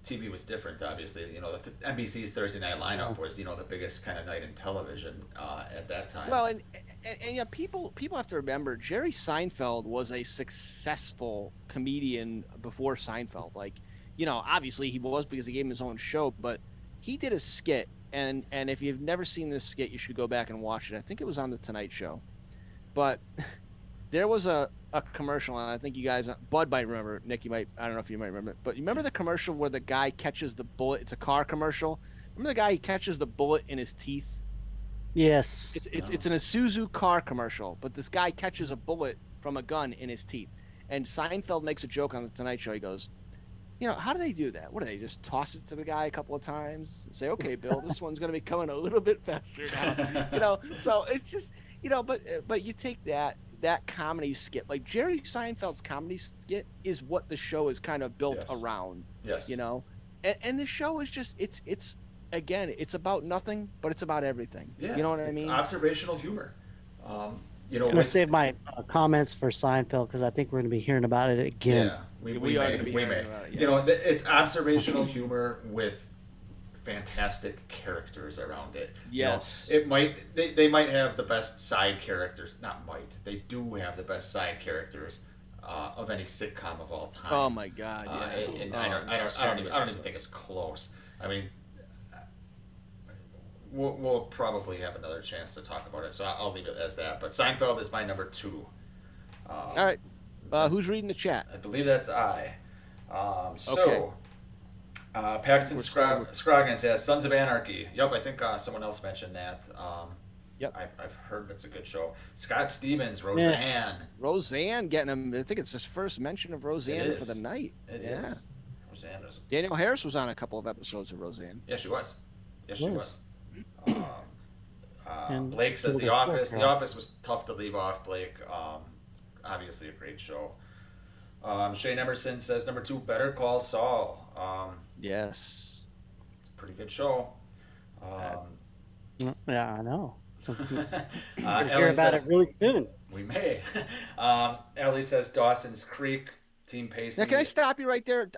TV was different, obviously. The NBC's Thursday night lineup was, the biggest kind of night in television at that time. Well, and people have to remember Jerry Seinfeld was a successful comedian before Seinfeld. Like, obviously he was because he gave him his own show, but he did a skit, and if you've never seen this skit, you should go back and watch it. I think it was on the Tonight Show, but there was a commercial, and I think you guys, Bud might remember. Nick, I don't know if you might remember it, but you remember the commercial where the guy catches the bullet? It's a car commercial. Remember the guy who catches the bullet in his teeth? Yes. It's an Isuzu car commercial, but this guy catches a bullet from a gun in his teeth. And Seinfeld makes a joke on the Tonight Show. He goes, how do they do that? What do they just toss it to the guy a couple of times and say, okay, Bill, this one's going to be coming a little bit faster now. So it's just, but you take that comedy skit, like Jerry Seinfeld's comedy skit is what the show is kind of built around. Yes. And the show is just, it's again, it's about nothing, but it's about everything. Yeah, you know what I mean? It's observational humor. I'm going to save my comments for Seinfeld because I think we're going to be hearing about it again. Yeah, we may. Yes. It's observational humor with fantastic characters around it. Yes. It might they might have the best side characters. Not might. They do have the best side characters of any sitcom of all time. Oh my God! Yeah. And I don't even think it's close. I mean, we'll probably have another chance to talk about it, so I'll leave it as that. But Seinfeld is my number 2. All right. Who's reading the chat? I believe that's I. Okay. Paxton Scroggins says Sons of Anarchy. Yep, I think someone else mentioned that. Yep. I've heard that's a good show. Scott Stevens, Roseanne. Yeah. Roseanne getting him. I think it's his first mention of Roseanne for the night. It is. Roseanne is. Daniel Harris was on a couple of episodes of Roseanne. Yeah, she was. Blake says The Office. The Office was tough to leave off, Blake. Obviously a great show. Shane Emerson says number 2, Better Call Saul. Yes. It's a pretty good show. Yeah, I know. Ellie about says, it really soon. We may. Ellie says Dawson's Creek, Team Pacey. Now, can I stop you right there?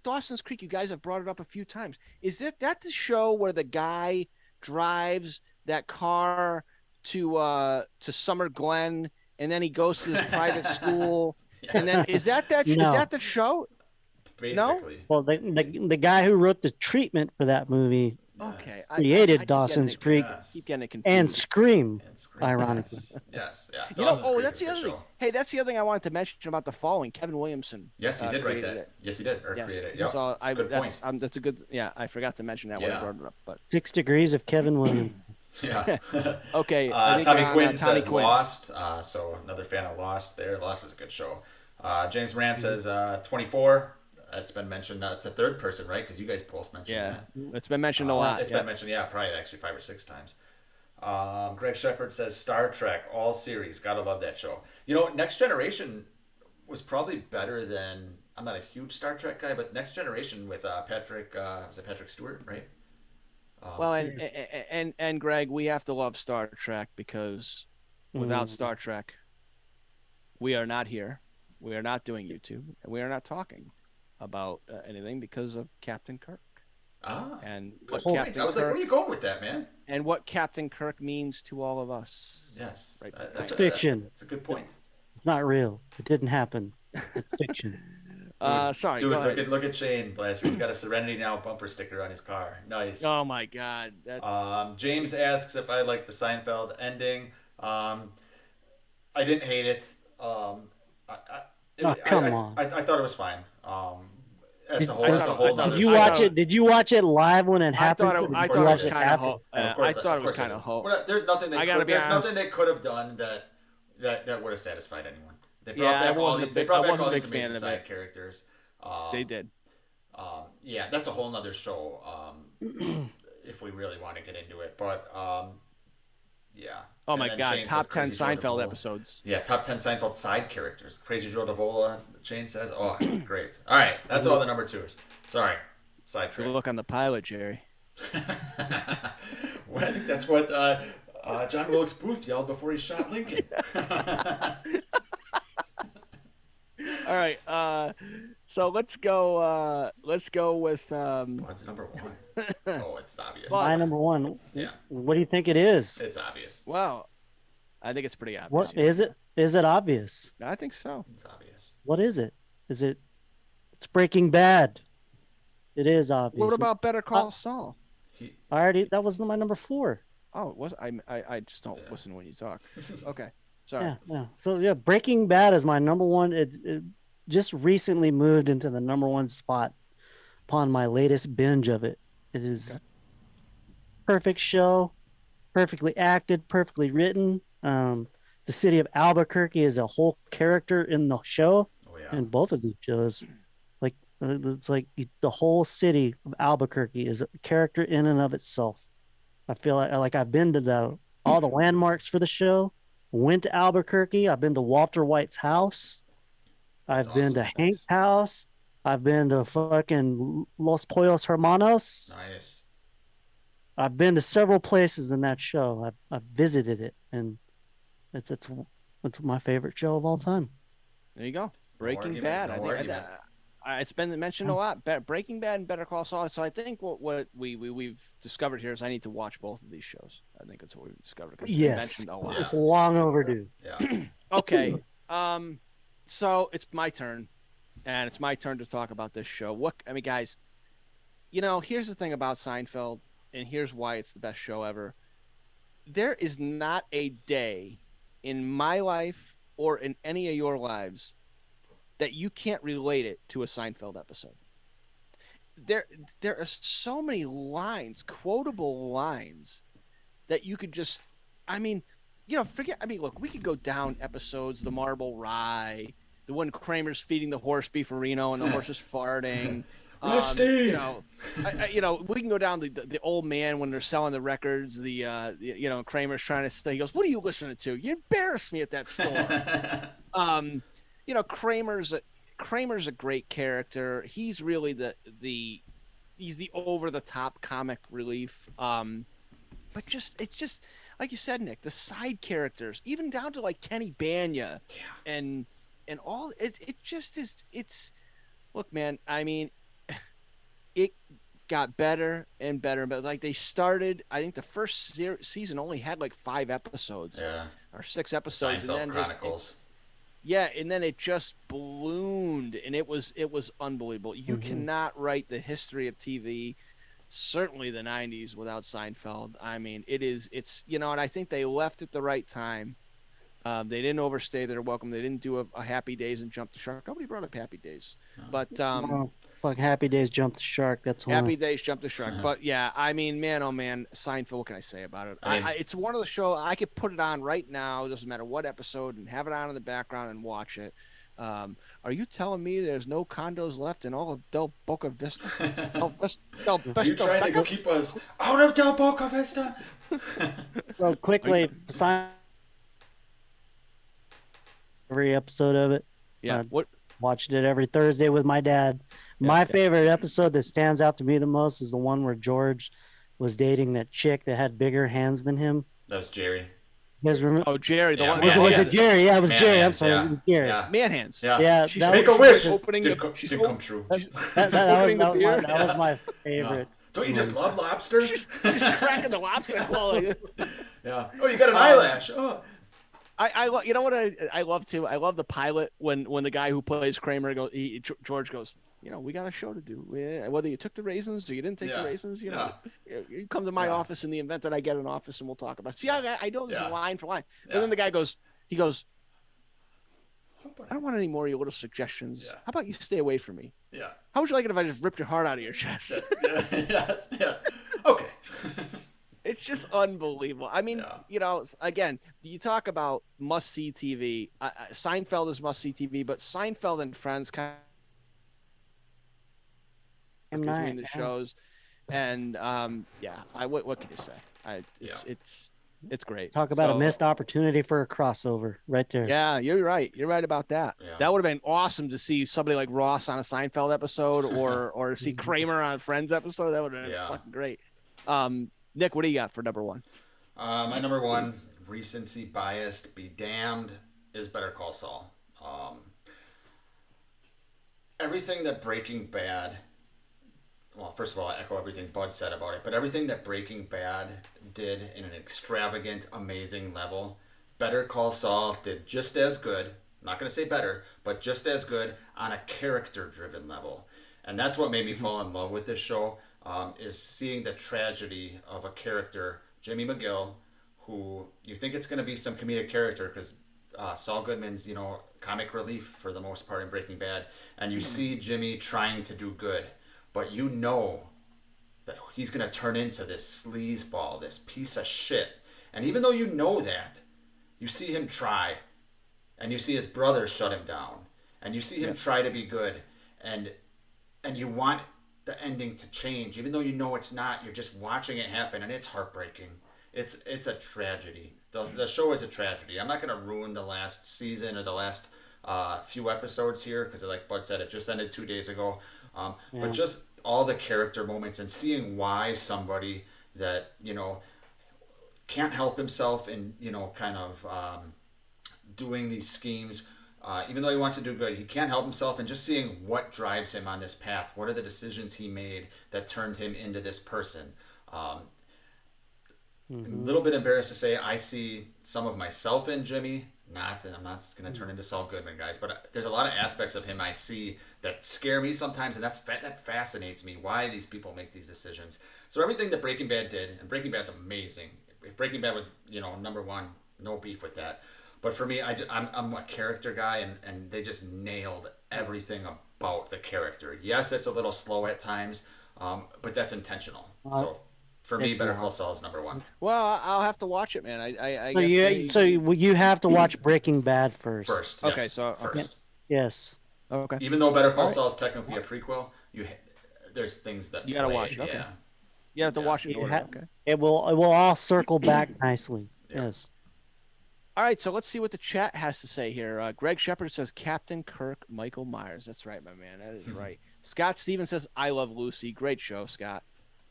Dawson's Creek, you guys have brought it up a few times. Is that the show where the guy drives that car to Summer Glen and then he goes to this private school? Yes. And then is that No. Is that the show? Basically. No? Well, the guy who wrote the treatment for that movie Okay. created Dawson's Creek keep getting it confused. and Scream, ironically. Yes. Yeah. That's the other thing. Hey, that's the other thing I wanted to mention about The Following. Kevin Williamson. Yes, he did write that. It. Yes, he did. Create it. Yep. So good point. That's a good. Yeah, I forgot to mention that when I brought it up. But 6 Degrees of Kevin Williams. Yeah. Okay. Tommy Quinn says Lost. So another fan of Lost there. Lost is a good show. James Rand says 24. That's been mentioned. It's a third person, right? Because you guys both mentioned Yeah, that. it's been mentioned a lot. It's been mentioned, yeah, probably actually 5 or 6 times. Greg Shepard says Star Trek, all series. Gotta love that show. You know, Next Generation was probably better than. I'm not a huge Star Trek guy, but Next Generation with Patrick. Was it Patrick Stewart, right? Well, and Greg, we have to love Star Trek because without Star Trek, we are not here. We are not doing YouTube, and we are not talking about anything because of Captain Kirk. And good what point. Captain I was like, Kirk, where are you going with that, man? and what Captain Kirk means to all of us. Yes, Right. It's fiction. That's a good point. It's not real. It didn't happen. It's fiction. Sorry. Dude, go ahead. look at Shane Blaster. He's got a Serenity Now bumper sticker on his car. Nice. Oh my God. That's... James asks if I like the Seinfeld ending. I didn't hate it. Come on. I thought it was fine. That's Did- a whole nother. Did you I watch thought- it? Did you watch it live when it I happened? thought or it, did I you thought it watch was it kind of after? ho- Of course, I thought it was of course kind of ho. There's nothing I gotta be there's honest. nothing they could have done that would have satisfied anyone. They brought Yeah, I back all wasn't a these. They big- brought I back wasn't all a these big fan amazing of side it. characters. They did. Yeah, that's a whole nother show. If we really want to get into it, but yeah. Oh And my then God, Shane top says 10 Crazy Joe Seinfeld Davola. episodes. Yeah, top 10 Seinfeld side characters. Crazy Joe Davola, Shane says. Oh, great. All right, that's all the number 2s. Sorry, Good sidetrack. look on the pilot, Jerry. Well, I think that's what John Wilkes Booth yelled before he shot Lincoln. All right. So let's go with What's number 1? Oh, it's obvious. Well, My number one. Yeah. What do you think it is? It's obvious. well, I think it's pretty obvious. What here. is it? Is it obvious? I think so. It's obvious. What is it? Is it? It's Breaking Bad. It is obvious. What about Better Call Saul? I already. That was my number 4. Oh, it was I just don't listen when you talk. Okay. Sorry. Yeah. So yeah, Breaking Bad is my number 1. It just recently moved into the number 1 spot upon my latest binge of it. It is perfect show, perfectly acted, perfectly written. The city of Albuquerque is a whole character in the show, Oh, yeah. in both of these shows. Like it's like the whole city of Albuquerque is a character in and of itself. I feel like I've been to all the landmarks for the show. Went to Albuquerque. I've been to Walter White's house. That's I've been to awesome. Hank's house. I've been to fucking Los Pollos Hermanos. Nice. I've been to several places in that show. I've visited it, and it's my favorite show of all time. There you go. Breaking argument, Bad. no I think argument. it's been mentioned a lot. Breaking Bad and Better Call Saul. So I think what we've discovered here is I need to watch both of these shows. I think that's what we've discovered. 'Cause it's been Yes, mentioned a lot. it's long overdue. Yeah. Okay. So it's my turn, and it's my turn to talk about this show. Guys, here's the thing about Seinfeld, and here's why it's the best show ever. There is not a day in my life or in any of your lives that you can't relate it to a Seinfeld episode. There are so many lines, quotable lines, that you could just, forget. Look, we could go down episodes, the Marble Rye, the one Kramer's feeding the horse beefarino and the horse is farting. Rusty! We can go down the old man when they're selling the records. Kramer's trying to say, he goes, "What are you listening to? You embarrassed me at that store." Kramer's a great character. He's really he's the over the top comic relief. But it's just like you said, Nick, the side characters, even down to like Kenny Banya, and all it just is. Look, man. It got better and better, but like they started, I think the first season only had like 5 episodes, or 6 episodes, Seinfeld and then Chronicles. and then it just ballooned, and it was unbelievable. You cannot write the history of TV, certainly the 90s, without Seinfeld. It's and I think they left at the right time. They didn't overstay their welcome. They didn't do a Happy Days and jump the shark. Nobody brought up Happy Days, but Fuck Happy Days Jump the Shark. That's one. Happy Days jump the shark. But yeah, man, oh man, Seinfeld. What can I say about it? It's one of the shows I could put it on right now. It doesn't matter what episode, and have it on in the background and watch it. Are you telling me there's no condos left in all of Del Boca Vista? Are you trying to keep us out of Del Boca Vista? So quickly, every episode of it. Yeah. What? Watched it every Thursday with my dad. My favorite episode that stands out to me the most is the one where George was dating that chick that had bigger hands than him. That was Jerry. You guys remember? Oh, Jerry. The one. Was it Jerry? Yeah, it was Jerry. I'm sorry. It was Jerry. Yeah. Man hands. Yeah. She's Make a wish. Opening Did she's come true. That was my favorite. Don't you just love lobster? She's cracking the lobster claw. Yeah. Oh, you got an eyelash. Oh. You know what I love too? I love the pilot when the guy who plays Kramer goes, George goes, we got a show to do. Whether you took the raisins or you didn't take the raisins, you come to my office in the event that I get an office and we'll talk about it. See, I know this is line for line. And then the guy goes, he goes, I don't want any more of your little suggestions. Yeah. How about you stay away from me? Yeah. How would you like it if I just ripped your heart out of your chest? Yes. Yeah. Okay. It's just unbelievable. I mean, again, you talk about must-see TV. Seinfeld is must-see TV, but Seinfeld and Friends kind of between the shows. And, what can you say? It's great. Talk about a missed opportunity for a crossover right there. Yeah, you're right. You're right about that. Yeah. That would have been awesome to see somebody like Ross on a Seinfeld episode or see Kramer on a Friends episode. That would have been fucking great. Nick, what do you got for number one? My number one, recency biased, be damned, is Better Call Saul. Everything that Breaking Bad, well, first of all, I echo everything Bud said about it, but everything that Breaking Bad did in an extravagant, amazing level, Better Call Saul did just as good, I'm not going to say better, but just as good on a character-driven level. And that's what made me fall in love with this show. Is seeing the tragedy of a character, Jimmy McGill, who you think it's going to be some comedic character because Saul Goodman's, comic relief for the most part in Breaking Bad, and you see Jimmy trying to do good, but you know that he's going to turn into this sleazeball, this piece of shit. And even though you know that, you see him try, and you see his brother shut him down, and you see him try to be good, and you want the ending to change, even though you know it's not. You're just watching it happen, and it's heartbreaking. It's a tragedy. The show is a tragedy. I'm not going to ruin the last season or the last few episodes here because, like Bud said, it just ended 2 days ago. But just all the character moments and seeing why somebody that can't help himself and kind of doing these schemes. Even though he wants to do good, he can't help himself, and just seeing what drives him on this path. What are the decisions he made that turned him into this person? I'm a little bit embarrassed to say I see some of myself in Jimmy. And I'm not going to turn into Saul Goodman, guys, but there's a lot of aspects of him I see that scare me sometimes, and that fascinates me, why these people make these decisions. So everything that Breaking Bad did, and Breaking Bad's amazing. If Breaking Bad was, number one, no beef with that. But for me, I'm a character guy, and they just nailed everything about the character. Yes, it's a little slow at times, but that's intentional. So for me, Better Call Saul is number one. Well, I'll have to watch it, man. I guess you have to watch Breaking Bad first. First, okay. Yes, So first. Yes. Okay. Even though Better Call Saul is technically a prequel, there's things that you gotta watch it. Okay. Yeah. You have to watch it in order. Okay. It will all circle back nicely. Yeah. Yes. All right, so let's see what the chat has to say here. Greg Shepard says Captain Kirk Michael Myers. That's right, my man. That is right. Scott Stevens says I Love Lucy. Great show, Scott.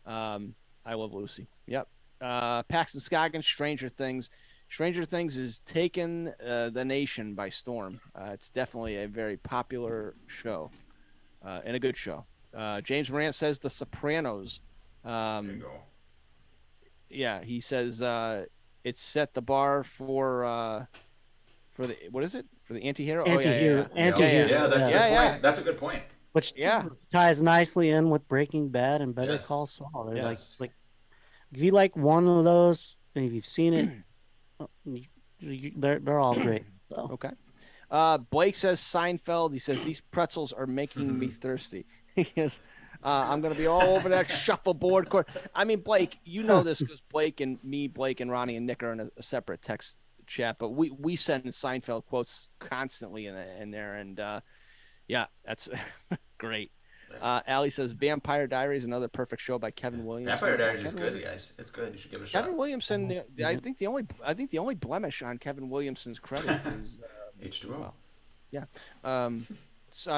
I Love Lucy. Yep. Paxton Scoggins, Stranger Things. Stranger Things is taking the nation by storm. It's definitely a very popular show and a good show. James Morant says The Sopranos. There you go. Yeah, he says it's set the bar for the what is it? For the anti-hero? Anti-hero. Yeah, that's a good point. That's a good point. Which ties nicely in with Breaking Bad and Better Call Saul. They're like if you like one of those and if you've seen it, they're all great. So. Okay. Blake says Seinfeld. He says these pretzels are making me thirsty. He is. I'm going to be all over that shuffleboard court. I mean, Blake, you know this because Blake and Ronnie and Nick are in a separate text chat, but we send Seinfeld quotes constantly in there, and yeah, that's great. Allie says Vampire Diaries, another perfect show by Kevin Williamson. Vampire Diaries is good, guys. It's good. You should give it a shot. Kevin Williamson. I think the only blemish on Kevin Williamson's credit is H2O. Well, yeah.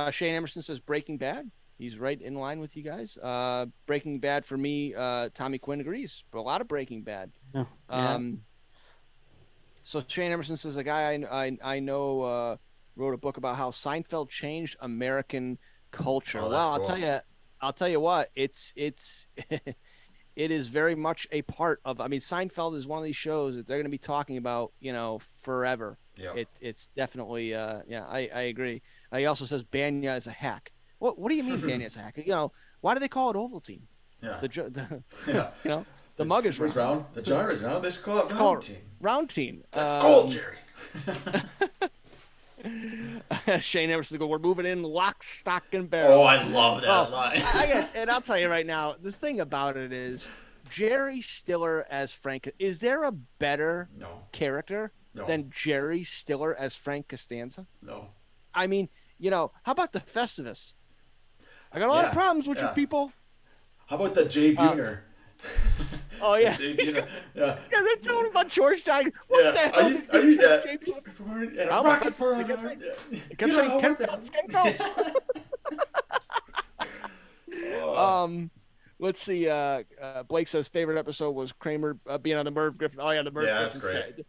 Shane Emerson says Breaking Bad. He's right in line with you guys. Breaking Bad for me. Tommy Quinn agrees. But a lot of Breaking Bad. Oh, yeah. So Shane Emerson says a guy I know wrote a book about how Seinfeld changed American culture. Oh, well, cool. I'll tell you what. It's it is very much a part of. I mean, Seinfeld is one of these shows that they're going to be talking about, forever. Yeah. It's definitely I agree. He also says Banya is a hack. What do you mean Banya is a hack? Why do they call it Ovaltine? Yeah. The the mug is round. The jar is round. They should call it Roundtine. Roundtine. That's gold, Jerry. Shane Emerson go, we're moving in lock, stock, and barrel. Oh, I love that line. And I'll tell you right now, the thing about it is Jerry Stiller as Frank. Is there a better character than Jerry Stiller as Frank Costanza? No. I mean, how about the Festivus? I got a lot of problems with you people. How about the Jay Buhner? Oh, yeah. Jay Buhner. Yeah, they're telling about George dying. What the hell did Jay Buhner? Yeah, rocket for a kept saying 10 cops. Let's see. Blake says favorite episode was Kramer being on the Merv Griffin. Oh, yeah, the Merv Griffin. Yeah,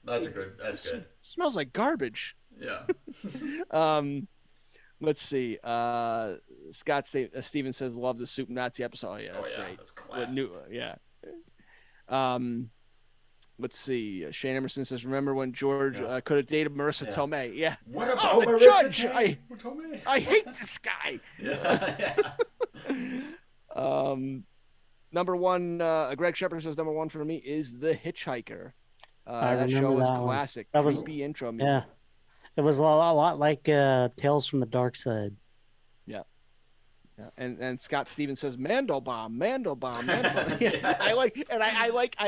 that's great. That's good. Smells like garbage. Yeah. Let's see. Scott Stevens says, love the Soup Nazi episode. Oh, yeah, that's great. That's classic. Yeah. Let's see. Shane Emerson says, remember when George could have dated Marissa Tomei? Yeah. What about Marissa Tomei? I hate this guy. Yeah. Number one, Greg Shepard says number one for me is The Hitchhiker. That show remember was that one. classic. That was- Creepy intro music. Yeah. It was a lot like Tales from the Dark Side. Yeah. And Scott Stevens says Mandelbaum. Yes. I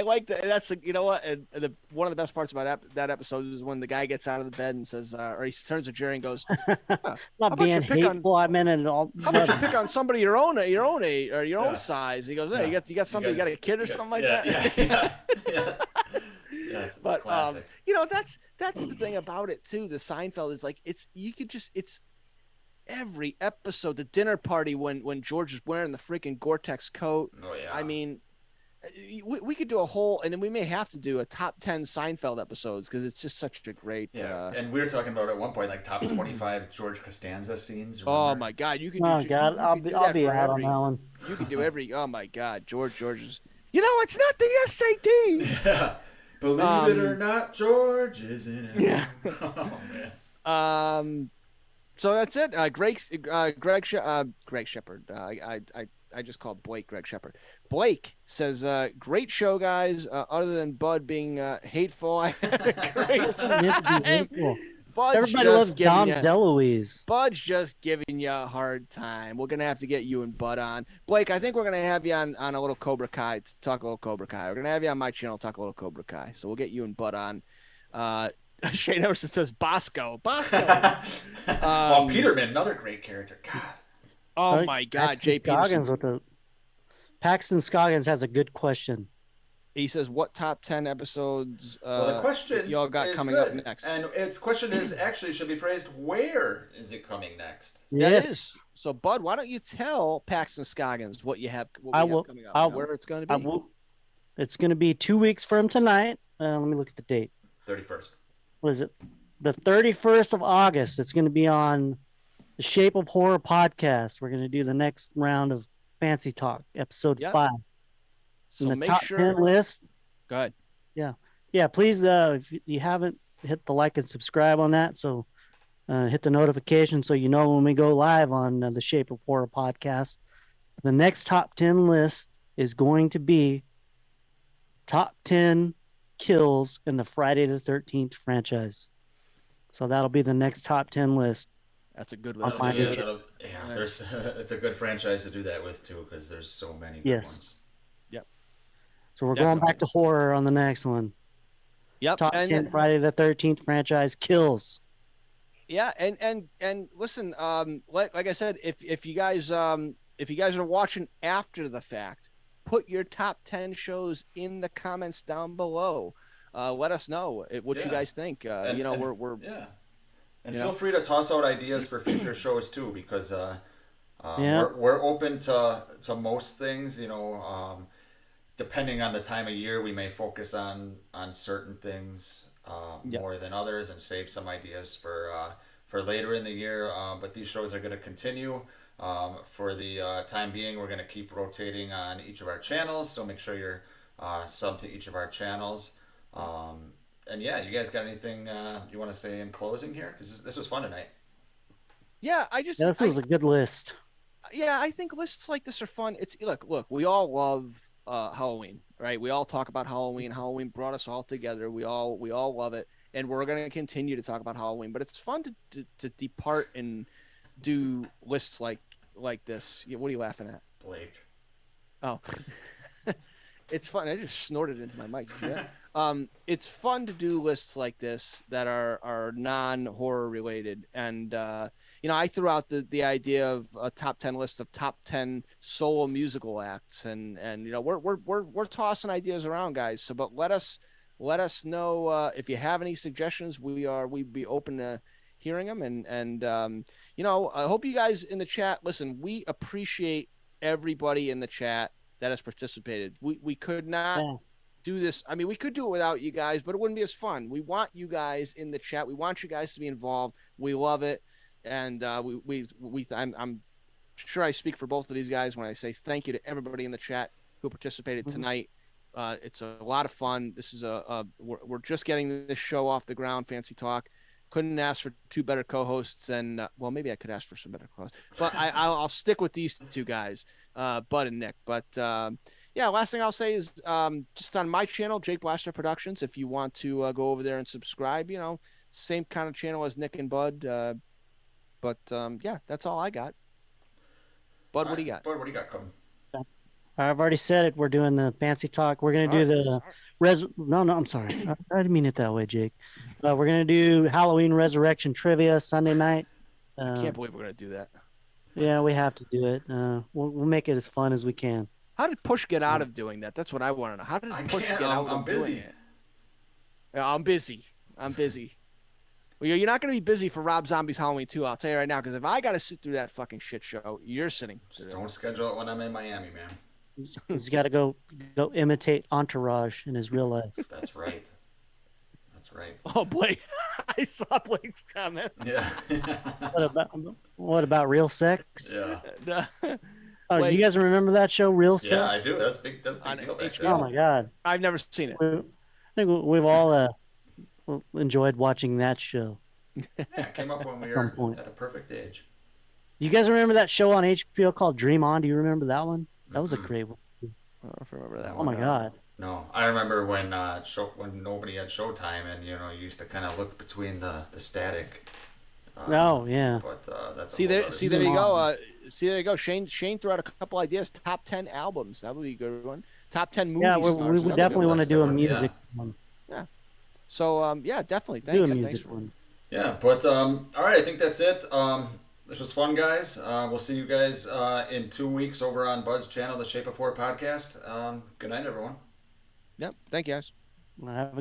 like that. That's you know what? And one of the best parts about that episode is when the guy gets out of the bed and says, or he turns to Jerry and goes, Not being hateful. I meant it all. how about you pick on somebody your own age or your own size? He goes, hey, you got somebody, you got a kid or something like that. Yes. Yes, it's But classic. that's the thing about it too. The Seinfeld is like it's every episode. The dinner party when George is wearing the freaking Gore-Tex coat. Oh yeah. I mean, we could do a whole, and then we may have to do a top 10 Seinfeld episodes because it's just such a great. And we were talking about at one point like top 25 George Costanza scenes. Remember? Oh my God, you could. Oh God, I'll be out on that one. You could do every. Oh my God, George is. It's not the SATs. Yeah. Believe it or not, George is in it. Yeah. Oh man. So that's it. Greg Shepard. I just called Blake Greg Shepard. Blake says, "Great show, guys. Other than Bud being hateful, I had a great time." Everybody loves Dom DeLuise. Bud's just giving you a hard time. We're gonna have to get you and Bud on. Blake, I think we're gonna have you on a little Cobra Kai to talk a little Cobra Kai. We're gonna have you on my channel to talk a little Cobra Kai. So we'll get you and Bud on. Shane Emerson says Bosco. Peterman, another great character. God. Oh my God, Jay Scoggins Peterson. Paxton Scoggins has a good question. He says, "What top 10 episodes Well, the question y'all got is coming good. up next?" And its question is actually should be phrased, where is it coming next? That Yes. is. So, Bud, why don't you tell Paxton Scoggins what you have? I will. Coming up, where it's going to be. It's going to be 2 weeks from tonight. Let me look at the date. 31st. What is it? The 31st of August. It's going to be on the Shape of Horror podcast. We're going to do the next round of Fancy Talk, episode 5. So the make top sure. 10 list. Go ahead. Yeah. Please, if you haven't, hit the like and subscribe on that. So hit the notification so you know when we go live on the Shape of Horror podcast. The next top 10 list is going to be top 10 kills in the Friday the 13th franchise. So that'll be the next top 10 list. That's a good I'll one. find it. There's it's a good franchise to do that with too because there's so many good Yes. ones. So we're going back to horror on the next one. Yep. Top 10 Friday the 13th franchise kills. Yeah, and listen, like I said, if you guys are watching after the fact, put your top 10 shows in the comments down below. Let us know what you guys think. We're yeah, and feel free to toss out ideas for future shows too, because we're open to most things. Depending on the time of year, we may focus on certain things more than others, and save some ideas for later in the year. But these shows are going to continue. For the time being, we're going to keep rotating on each of our channels, so make sure you're sub to each of our channels. And yeah, you guys got anything you want to say in closing here? Because this was fun tonight. Yeah, this was a good list. Yeah, I think lists like this are fun. It's look, we all love Halloween, right? We all talk about Halloween. Halloween brought us all together. We all love it, and we're going to continue to talk about Halloween. But it's fun to depart and do lists like this. What are you laughing at, Blake? Oh, it's fun. I just snorted into my mic. Yeah. It's fun to do lists like this that are non-horror related, and I threw out the idea of a top 10 list of top 10 solo musical acts, and we're tossing ideas around, guys. So, but let us know if you have any suggestions. We'd be open to hearing them, and I hope you guys in the chat listen. We appreciate everybody in the chat that has participated. We could not do this. I mean, we could do it without you guys, but it wouldn't be as fun. We want you guys in the chat. We want you guys to be involved. We love it. And I'm sure I speak for both of these guys when I say thank you to everybody in the chat who participated tonight. It's a lot of fun. This is we're just getting this show off the ground. Fancy Talk. Couldn't ask for two better co-hosts, and well, maybe I could ask for some better co-hosts, but I'll stick with these two guys, Bud and Nick. But yeah, last thing I'll say is just on my channel, Jake Blaster Productions. If you want to go over there and subscribe, same kind of channel as Nick and Bud. But yeah, that's all I got. Bud, what do you got? Bud, what do you got coming? I've already said it. We're doing the Fancy Talk. We're going to do the No, I'm sorry. I didn't mean it that way, Jake. We're going to do Halloween Resurrection Trivia Sunday night. I can't believe we're going to do that. Yeah, we have to do it. We'll make it as fun as we can. How did Push get out of doing that? That's what I want to know. How did Push get out of doing it? Yeah, I'm busy. Well, you're not going to be busy for Rob Zombie's Halloween 2, I'll tell you right now, because if I got to sit through that fucking shit show, you're sitting. Just don't schedule it when I'm in Miami, man. He's got to go imitate Entourage in his real life. That's right. Oh, Blake. I saw Blake's comment. Yeah. What about Real Sex? Yeah. Oh, do you guys remember that show, Real Sex? Yeah, I do. That's big deal back there. Oh, my God. I've never seen it. I think we've all enjoyed watching that show. Yeah, it came up when we were at a perfect age. You guys remember that show on HBO called Dream On? Do you remember that one? That was a great one. I don't know if I remember that one. Oh, my God. No, I remember when nobody had Showtime, and you used to kind of look between the static. Oh yeah. But that's there you go. There you go. Shane threw out a couple ideas. Top 10 albums. That would be a good one. Top 10 movies. Yeah, we definitely want to do a music one. Yeah. So yeah, definitely. Thanks. Yeah, but all right. I think that's it. This was fun, guys. We'll see you guys in 2 weeks over on Bud's channel, the Shape of Horror podcast. Good night, everyone. Yep. Thank you, guys. Have a